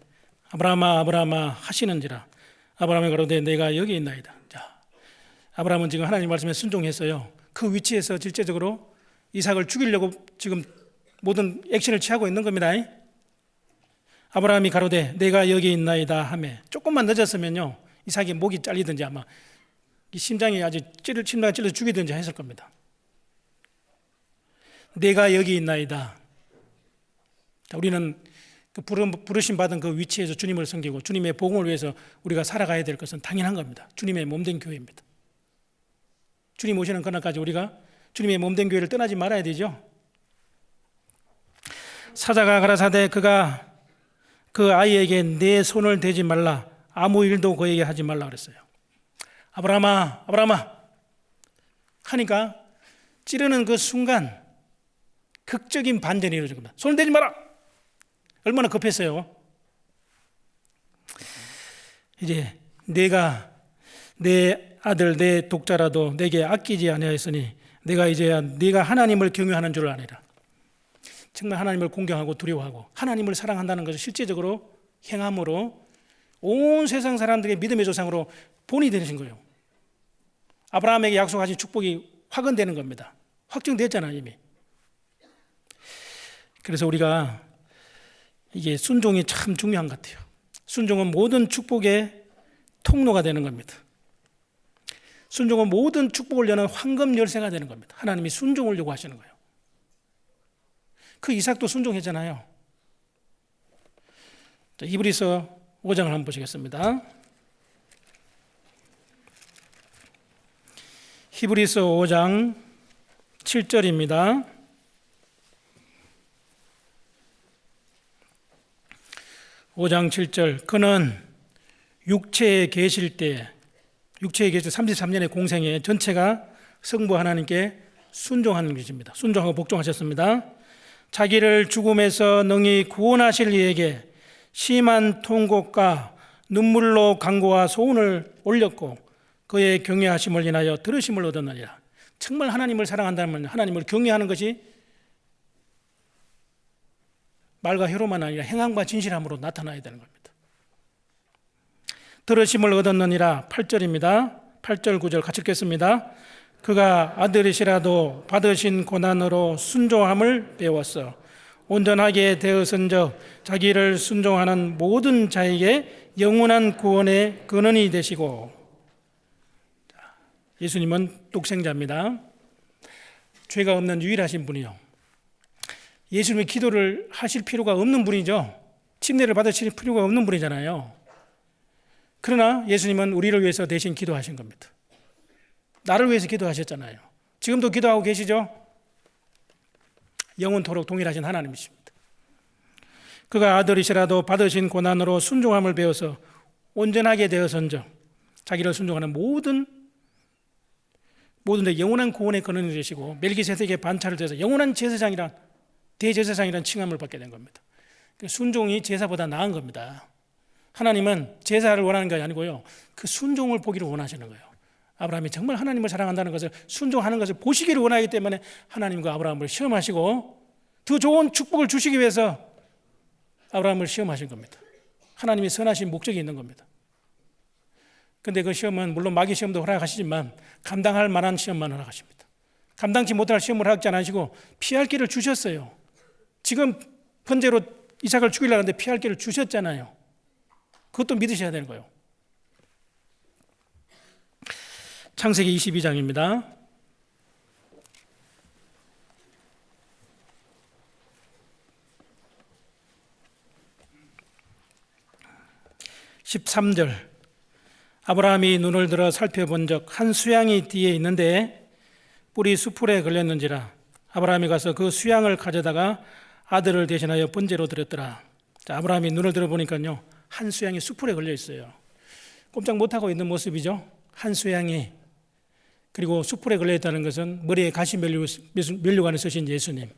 아브라함아 아브라함아 하시는지라. 아브라함이 가로되 내가 여기 있나이다. 자, 아브라함은 지금 하나님 말씀에 순종했어요. 그 위치에서 실제적으로 이삭을 죽이려고 지금 모든 액션을 취하고 있는 겁니다. 아브라함이 가로되 내가 여기 있나이다 하매 조금만 늦었으면요 이삭이 목이 잘리든지 아마 이 심장이 아주 심장이 찔러 죽이든지 했을 겁니다. 내가 여기 있나이다. 자, 우리는 그 부르심 받은 그 위치에서 주님을 섬기고 주님의 복음을 위해서 우리가 살아가야 될 것은 당연한 겁니다. 주님의 몸된 교회입니다. 주님 오시는 그날까지 우리가 주님의 몸된 교회를 떠나지 말아야 되죠. 사자가 가라사대 그가 그 아이에게 내 손을 대지 말라 아무 일도 그에게 하지 말라 그랬어요. 아브라함아 아브라함아 하니까 찌르는 그 순간 극적인 반전이 이루어진 겁니다. 손을 대지 마라. 얼마나 급했어요. 이제 내가 내 아들 내 독자라도 내게 아끼지 아니하였으니 내가 이제야 네가 하나님을 경외하는 줄 아니라. 정말 하나님을 공경하고 두려워하고 하나님을 사랑한다는 것을 실제적으로 행함으로 온 세상 사람들에게 믿음의 조상으로 본이 되신 거예요. 아브라함에게 약속하신 축복이 확언되는 겁니다. 확정됐잖아요 이미. 그래서 우리가 이게 순종이 참 중요한 것 같아요. 순종은 모든 축복의 통로가 되는 겁니다. 순종은 모든 축복을 여는 황금 열쇠가 되는 겁니다. 하나님이 순종을 요구하시는 거예요. 그 이삭도 순종했잖아요. 자, 히브리서 5장을 한번 보시겠습니다. 히브리서 5장 7절입니다. 5장 7절 그는 육체에 계실 때 33년의 공생애 전체가 성부 하나님께 순종하는 것입니다. 순종하고 복종하셨습니다. 자기를 죽음에서 능히 구원하실 이에게 심한 통곡과 눈물로 간구와 소원을 올렸고 그의 경외하심을 인하여 들으심을 얻었느니라. 정말 하나님을 사랑한다면 하나님을 경외하는 것이 말과 혀로만 아니라 행함과 진실함으로 나타나야 되는 겁니다. 들으심을 얻었느니라. 8절입니다. 8절 9절 같이 읽겠습니다. 그가 아들이시라도 받으신 고난으로 순종함을 배웠어. 온전하게 되어선적 자기를 순종하는 모든 자에게 영원한 구원의 근원이 되시고. 예수님은 독생자입니다. 죄가 없는 유일하신 분이요. 예수님의 기도를 하실 필요가 없는 분이죠. 침례를 받으실 필요가 없는 분이잖아요. 그러나 예수님은 우리를 위해서 대신 기도하신 겁니다. 나를 위해서 기도하셨잖아요. 지금도 기도하고 계시죠? 영원토록 동일하신 하나님이십니다. 그가 아들이시라도 받으신 고난으로 순종함을 배워서 온전하게 되어선적 자기를 순종하는 모든 데 영원한 구원의 근원이 되시고 멜기세덱의 반차를 돼서 영원한 제사장이란 대제사장이란 칭함을 받게 된 겁니다. 순종이 제사보다 나은 겁니다. 하나님은 제사를 원하는 것이 아니고요. 그 순종을 보기를 원하시는 거예요. 아브라함이 정말 하나님을 사랑한다는 것을 순종하는 것을 보시기를 원하기 때문에 하나님과 아브라함을 시험하시고 더 좋은 축복을 주시기 위해서 아브라함을 시험하신 겁니다. 하나님이 선하신 목적이 있는 겁니다. 근데 그 시험은 물론 마귀 시험도 허락하시지만 감당할 만한 시험만 허락하십니다. 감당치 못할 시험을 허락지 않으시고 피할 길을 주셨어요. 지금 번제로 이삭을 죽이려고 하는데 피할 길을 주셨잖아요. 그것도 믿으셔야 되는 거예요. 창세기 22장입니다. 13절 아브라함이 눈을 들어 살펴본 적 한 수양이 뒤에 있는데 뿔이 수풀에 걸렸는지라 아브라함이 가서 그 수양을 가져다가 아들을 대신하여 번제로 드렸더라. 자, 아브라함이 눈을 들어보니까요 한 수양이 수풀에 걸려 있어요. 꼼짝 못하고 있는 모습이죠. 한 수양이. 그리고 수풀에 걸려 있다는 것은 머리에 가시 면류관을 쓰신 예수님,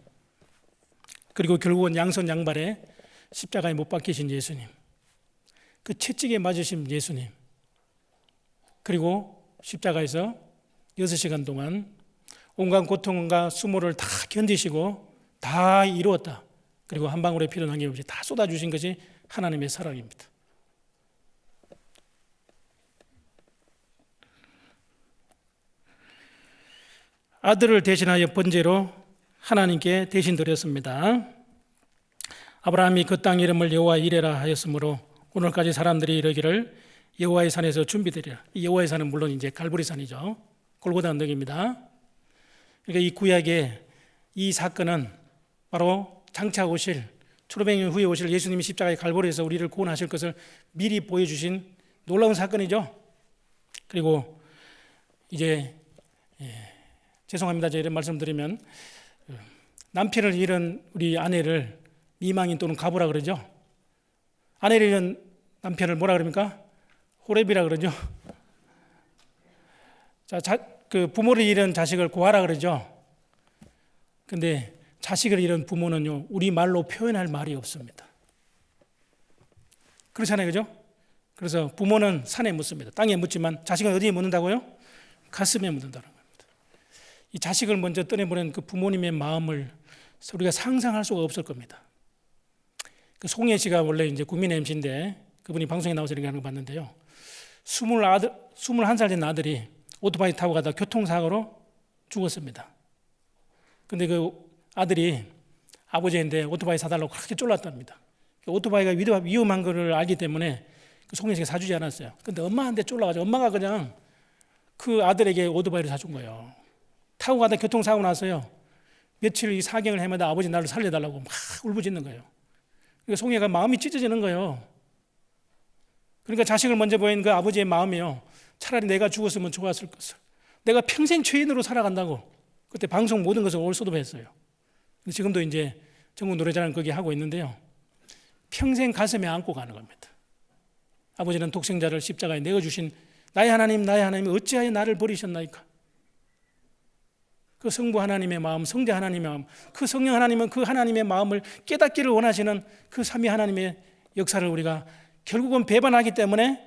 그리고 결국은 양손 양발에 십자가에 못 박히신 예수님, 그 채찍에 맞으신 예수님, 그리고 십자가에서 6시간 동안 온갖 고통과 수모를 다 견디시고 다 이루었다. 그리고 한 방울의 피를 남김없이 다 쏟아주신 것이 하나님의 사랑입니다. 아들을 대신하여 번제로 하나님께 대신 드렸습니다. 아브라함이 그 땅 이름을 여호와 이레라 하였으므로 오늘까지 사람들이 이르기를 여호와의 산에서 준비되리라. 이 여호와의 산은 물론 이제 갈보리산이죠. 골고다 언덕입니다. 그러니까 이 구약의 이 사건은 바로 장차 오실 초록백년 후에 오실 예수님이 십자가의 갈보리에서 우리를 구원하실 것을 미리 보여주신 놀라운 사건이죠. 그리고 이제 죄송합니다. 제가 이런 말씀드리면 남편을 잃은 우리 아내를 미망인 또는 가부라 그러죠. 아내를 잃은 남편을 뭐라 그럽니까? 호렙이라 그러죠. 그 부모를 잃은 자식을 고아라 그러죠. 근데 자식을 잃은 부모는요, 우리 말로 표현할 말이 없습니다. 그렇잖아요, 그죠? 그래서 부모는 산에 묻습니다. 땅에 묻지만 자식은 어디에 묻는다고요? 가슴에 묻는다는 겁니다. 이 자식을 먼저 떠내보낸 그 부모님의 마음을 우리가 상상할 수가 없을 겁니다. 그 송혜 씨가 원래 이제 국민 MC인데 그분이 방송에 나와서 이렇게 하는 거 봤는데요. 21살 된 아들이 오토바이 타고 가다 교통사고로 죽었습니다. 근데 그 아들이 아버지인데 오토바이 사달라고 그렇게 쫄랐답니다. 오토바이가 위험한 것을 알기 때문에 그 송혜 씨가 사주지 않았어요. 근데 엄마한테 쫄라가지고 엄마가 그냥 그 아들에게 오토바이를 사준 거예요. 타고 가다 교통사고 나서요. 며칠 이 사경을 헤매다 아버지 나를 살려달라고 막 울부짖는 거예요. 그러니까 송혜가 마음이 찢어지는 거예요. 그러니까 자식을 먼저 보인 그 아버지의 마음이요. 차라리 내가 죽었으면 좋았을 것을. 내가 평생 죄인으로 살아간다고. 그때 방송 모든 것을 올소도했어요. 지금도 이제 전국 노래자랑 거기 하고 있는데요. 평생 가슴에 안고 가는 겁니다. 아버지는 독생자를 십자가에 내어주신 나의 하나님 어찌하여 나를 버리셨나이까. 그 성부 하나님의 마음, 성자 하나님의 마음, 그 성령 하나님은 그 하나님의 마음을 깨닫기를 원하시는 그 삼위 하나님의 역사를 우리가 결국은 배반하기 때문에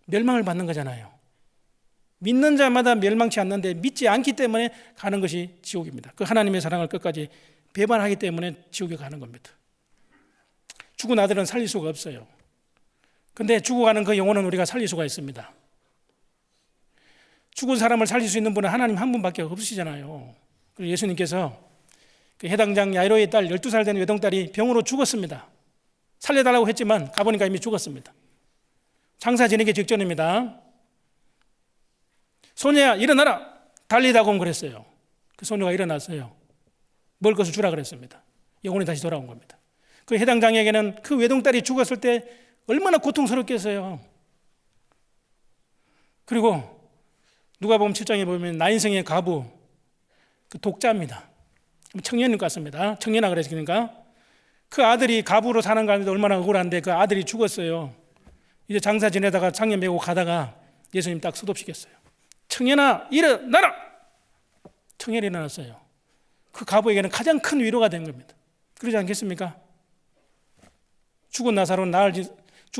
멸망을 받는 거잖아요. 믿는 자마다 멸망치 않는데 믿지 않기 때문에 가는 것이 지옥입니다. 그 하나님의 사랑을 끝까지 배반하기 때문에 지옥에 가는 겁니다. 죽은 아들은 살릴 수가 없어요. 근데 죽어가는 그 영혼은 우리가 살릴 수가 있습니다. 죽은 사람을 살릴 수 있는 분은 하나님 한 분밖에 없으시잖아요. 그리고 예수님께서 그 해당장 야이로의 딸 12살 된 외동딸이 병으로 죽었습니다. 살려달라고 했지만 가보니까 이미 죽었습니다. 장사 지내기 직전입니다. 소녀야 일어나라. 달리다고 그랬어요. 그 소녀가 일어났어요. 먹을 것을 주라 그랬습니다. 영혼이 다시 돌아온 겁니다. 그 해당 장에게는 그 외동딸이 죽었을 때 얼마나 고통스럽겠어요. 그리고 누가복음 7장에 보면 나인성의 가부, 그 독자입니다. 청년인 것 같습니다. 청년아 그랬으니까 그 아들이 가부로 사는 가운데 얼마나 억울한데 그 아들이 죽었어요. 이제 장사 지내다가 장례 메고 가다가 예수님 딱 스톱시켰어요. 청년아 일어나라. 청년이 일어났어요. 그 가부에게는 가장 큰 위로가 된 겁니다. 그러지 않겠습니까? 죽은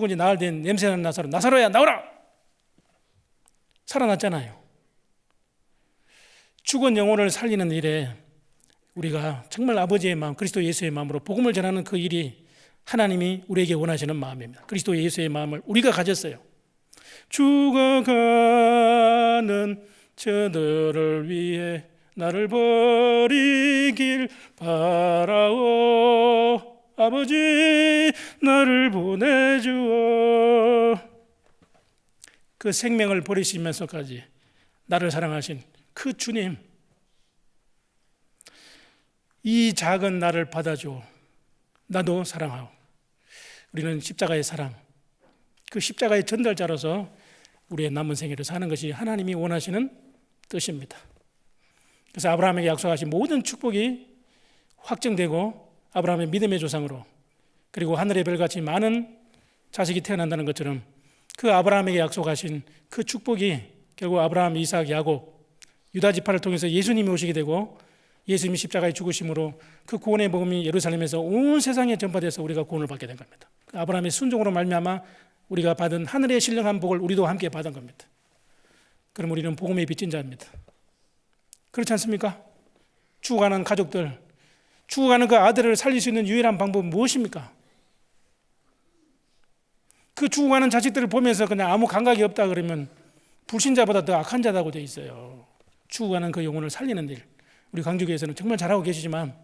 지 나흘 된 냄새나는 나사로야 나오라. 살아났잖아요. 죽은 영혼을 살리는 일에 우리가 정말 아버지의 마음, 그리스도 예수의 마음으로 복음을 전하는 그 일이 하나님이 우리에게 원하시는 마음입니다. 그리스도 예수의 마음을 우리가 가졌어요. 죽어가는 저들을 위해 나를 버리길 바라오. 아버지 나를 보내주어. 그 생명을 버리시면서까지 나를 사랑하신 그 주님, 이 작은 나를 받아줘. 나도 사랑하오. 우리는 십자가의 사랑, 그 십자가의 전달자로서 우리의 남은 생애를 사는 것이 하나님이 원하시는 뜻입니다. 그래서 아브라함에게 약속하신 모든 축복이 확정되고 아브라함의 믿음의 조상으로, 그리고 하늘의 별같이 많은 자식이 태어난다는 것처럼 그 아브라함에게 약속하신 그 축복이 결국 아브라함, 이삭, 야곱, 유다 지파를 통해서 예수님이 오시게 되고 예수님이 십자가에 죽으심으로 그 구원의 복음이 예루살렘에서 온 세상에 전파돼서 우리가 구원을 받게 된 겁니다. 그 아브라함의 순종으로 말미암아 우리가 받은 하늘의 신령한 복을 우리도 함께 받은 겁니다. 그럼 우리는 복음의 빚진 자입니다. 그렇지 않습니까? 죽어가는 가족들, 죽어가는 그 아들을 살릴 수 있는 유일한 방법은 무엇입니까? 그 죽어가는 자식들을 보면서 그냥 아무 감각이 없다 그러면 불신자보다 더 악한 자라고 되어 있어요. 죽어가는 그 영혼을 살리는 일, 우리 강주교에서는 정말 잘하고 계시지만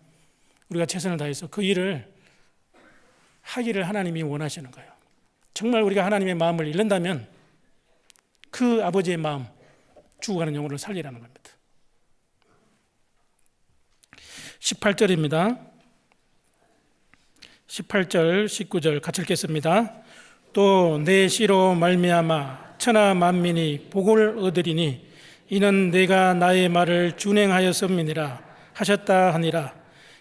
우리가 최선을 다해서 그 일을 하기를 하나님이 원하시는 거예요. 정말 우리가 하나님의 마음을 잃는다면 그 아버지의 마음, 죽어가는 영혼을 살리라는 겁니다. 18절입니다. 18절, 19절 같이 읽겠습니다. 또 내 씨로 말미암아 천하 만민이 복을 얻으리니 이는 내가 나의 말을 준행하였음이니라 하셨다 하니라.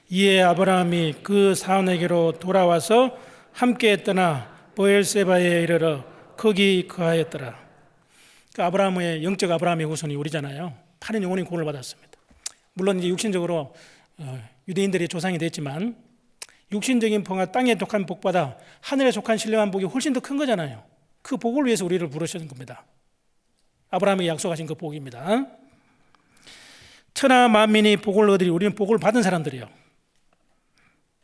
이에 아브라함이 그 사원에게로 돌아와서 함께 떠나 보엘세바에 이르러 거기 거하였더라. 그 아브라함의 영적 아브라함의 후손이 우리잖아요. 파는 영혼의 구원을 받았습니다. 물론 이제 육신적으로 유대인들의 조상이 됐지만 육신적인 복과 땅에 속한 복보다 하늘에 속한 신령한 복이 훨씬 더 큰 거잖아요. 그 복을 위해서 우리를 부르시는 겁니다. 아브라함에게 약속하신 그 복입니다. 천하 만민이 복을 얻으리. 우리는 복을 받은 사람들이에요.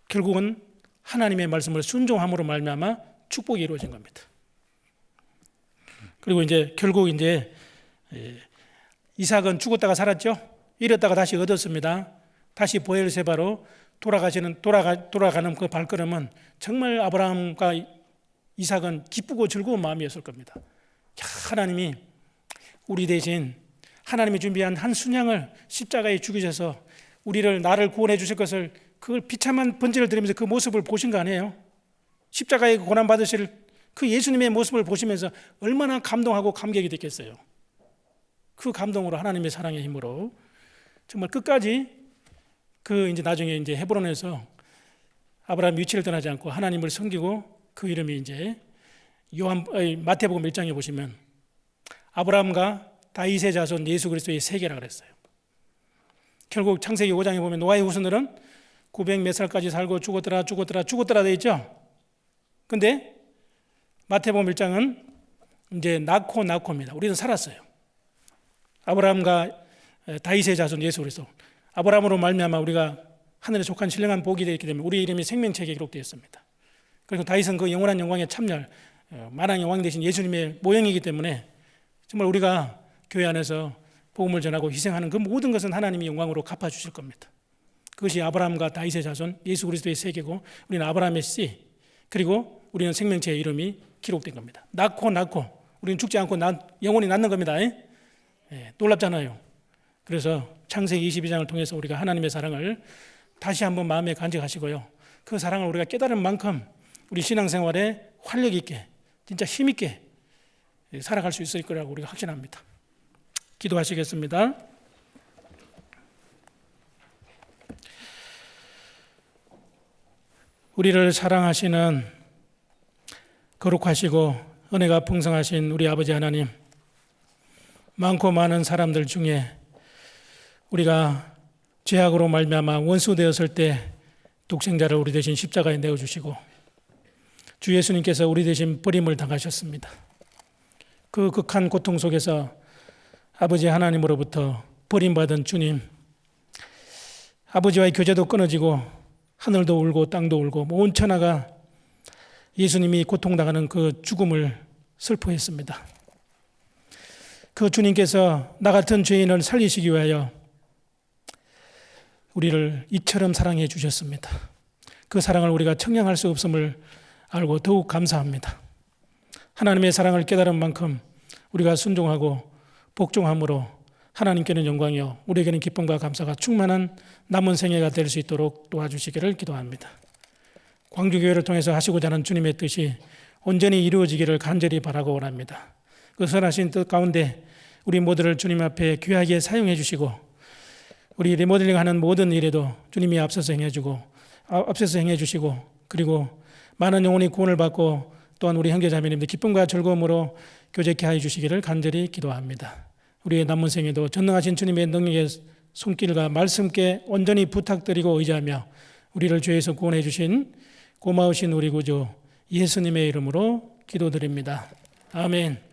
결국은 하나님의 말씀을 순종함으로 말미암아 축복이 이루어진 겁니다. 그리고 이제 결국 이제 이삭은 죽었다가 살았죠. 잃었다가 다시 얻었습니다. 다시 보엘세바로 돌아가는 그 발걸음은 정말 아브라함과 이삭은 기쁘고 즐거운 마음이었을 겁니다. 하나님이 우리 대신 하나님이 준비한 한 순양을 십자가에 죽이셔서 나를 구원해 주실 것을, 그걸 비참한 번제를 드리면서 그 모습을 보신 거 아니에요? 십자가에 고난 받으실 그 예수님의 모습을 보시면서 얼마나 감동하고 감격이 됐겠어요. 그 감동으로 하나님의 사랑의 힘으로 정말 끝까지 이제 나중에 이제 헤브론에서 아브라함 위치를 떠나지 않고 하나님을 섬기고, 그 이름이 이제 마태복음 1장에 보시면 아브라함과 다윗의 자손 예수 그리스도의 세계라 그랬어요. 결국 창세기 5장에 보면 노아의 후손들은 900 몇 살까지 살고 죽었더라 되어 있죠. 근데 마태복음 1장은 이제 낳고입니다. 우리는 살았어요. 아브라함과 다윗의 자손 예수 그리스도, 아브라함으로 말미암아 우리가 하늘에 속한 신령한 복이 되었기 때문에 우리 이름이 생명책에 기록되어 있습니다. 그리고 다윗은 그 영원한 영광의 참렬, 만왕의 왕 되신 예수님의 모형이기 때문에 정말 우리가 교회 안에서 복음을 전하고 희생하는 그 모든 것은 하나님이 영광으로 갚아주실 겁니다. 그것이 아브라함과 다윗의 자손 예수 그리스도의 세계고, 우리는 아브라함의 씨, 그리고 우리는 생명체의 이름이 기록된 겁니다. 낳고 우리는 죽지 않고 영원히 낳는 겁니다. 놀랍잖아요. 그래서 창세기 22장을 통해서 우리가 하나님의 사랑을 다시 한번 마음에 간직하시고요, 그 사랑을 우리가 깨달은 만큼 우리 신앙생활에 활력 있게, 진짜 힘 있게 살아갈 수 있을 거라고 우리가 확신합니다. 기도하시겠습니다. 우리를 사랑하시는 거룩하시고 은혜가 풍성하신 우리 아버지 하나님, 많고 많은 사람들 중에 우리가 죄악으로 말미암아 원수 되었을 때 독생자를 우리 대신 십자가에 내어주시고 주 예수님께서 우리 대신 버림을 당하셨습니다. 그 극한 고통 속에서 아버지 하나님으로부터 버림받은 주님, 아버지와의 교제도 끊어지고 하늘도 울고 땅도 울고 온 천하가 예수님이 고통당하는 그 죽음을 슬퍼했습니다. 그 주님께서 나 같은 죄인을 살리시기 위하여 우리를 이처럼 사랑해 주셨습니다. 그 사랑을 우리가 청량할 수 없음을 알고 더욱 감사합니다. 하나님의 사랑을 깨달은 만큼 우리가 순종하고 복종함으로 하나님께는 영광이요 우리에게는 기쁨과 감사가 충만한 남은 생애가 될 수 있도록 도와주시기를 기도합니다. 광주교회를 통해서 하시고자 하는 주님의 뜻이 온전히 이루어지기를 간절히 바라고 원합니다. 그 선하신 뜻 가운데 우리 모두를 주님 앞에 귀하게 사용해 주시고 우리 리모델링하는 모든 일에도 주님이 앞서서 행해 주시고 그리고 많은 영혼이 구원을 받고 또한 우리 형제자매님들 기쁨과 즐거움으로 교제케 하여 주시기를 간절히 기도합니다. 우리의 남은 생에도 전능하신 주님의 능력의 손길과 말씀께 온전히 부탁드리고 의지하며 우리를 죄에서 구원해 주신 고마우신 우리 구주 예수님의 이름으로 기도드립니다. 아멘.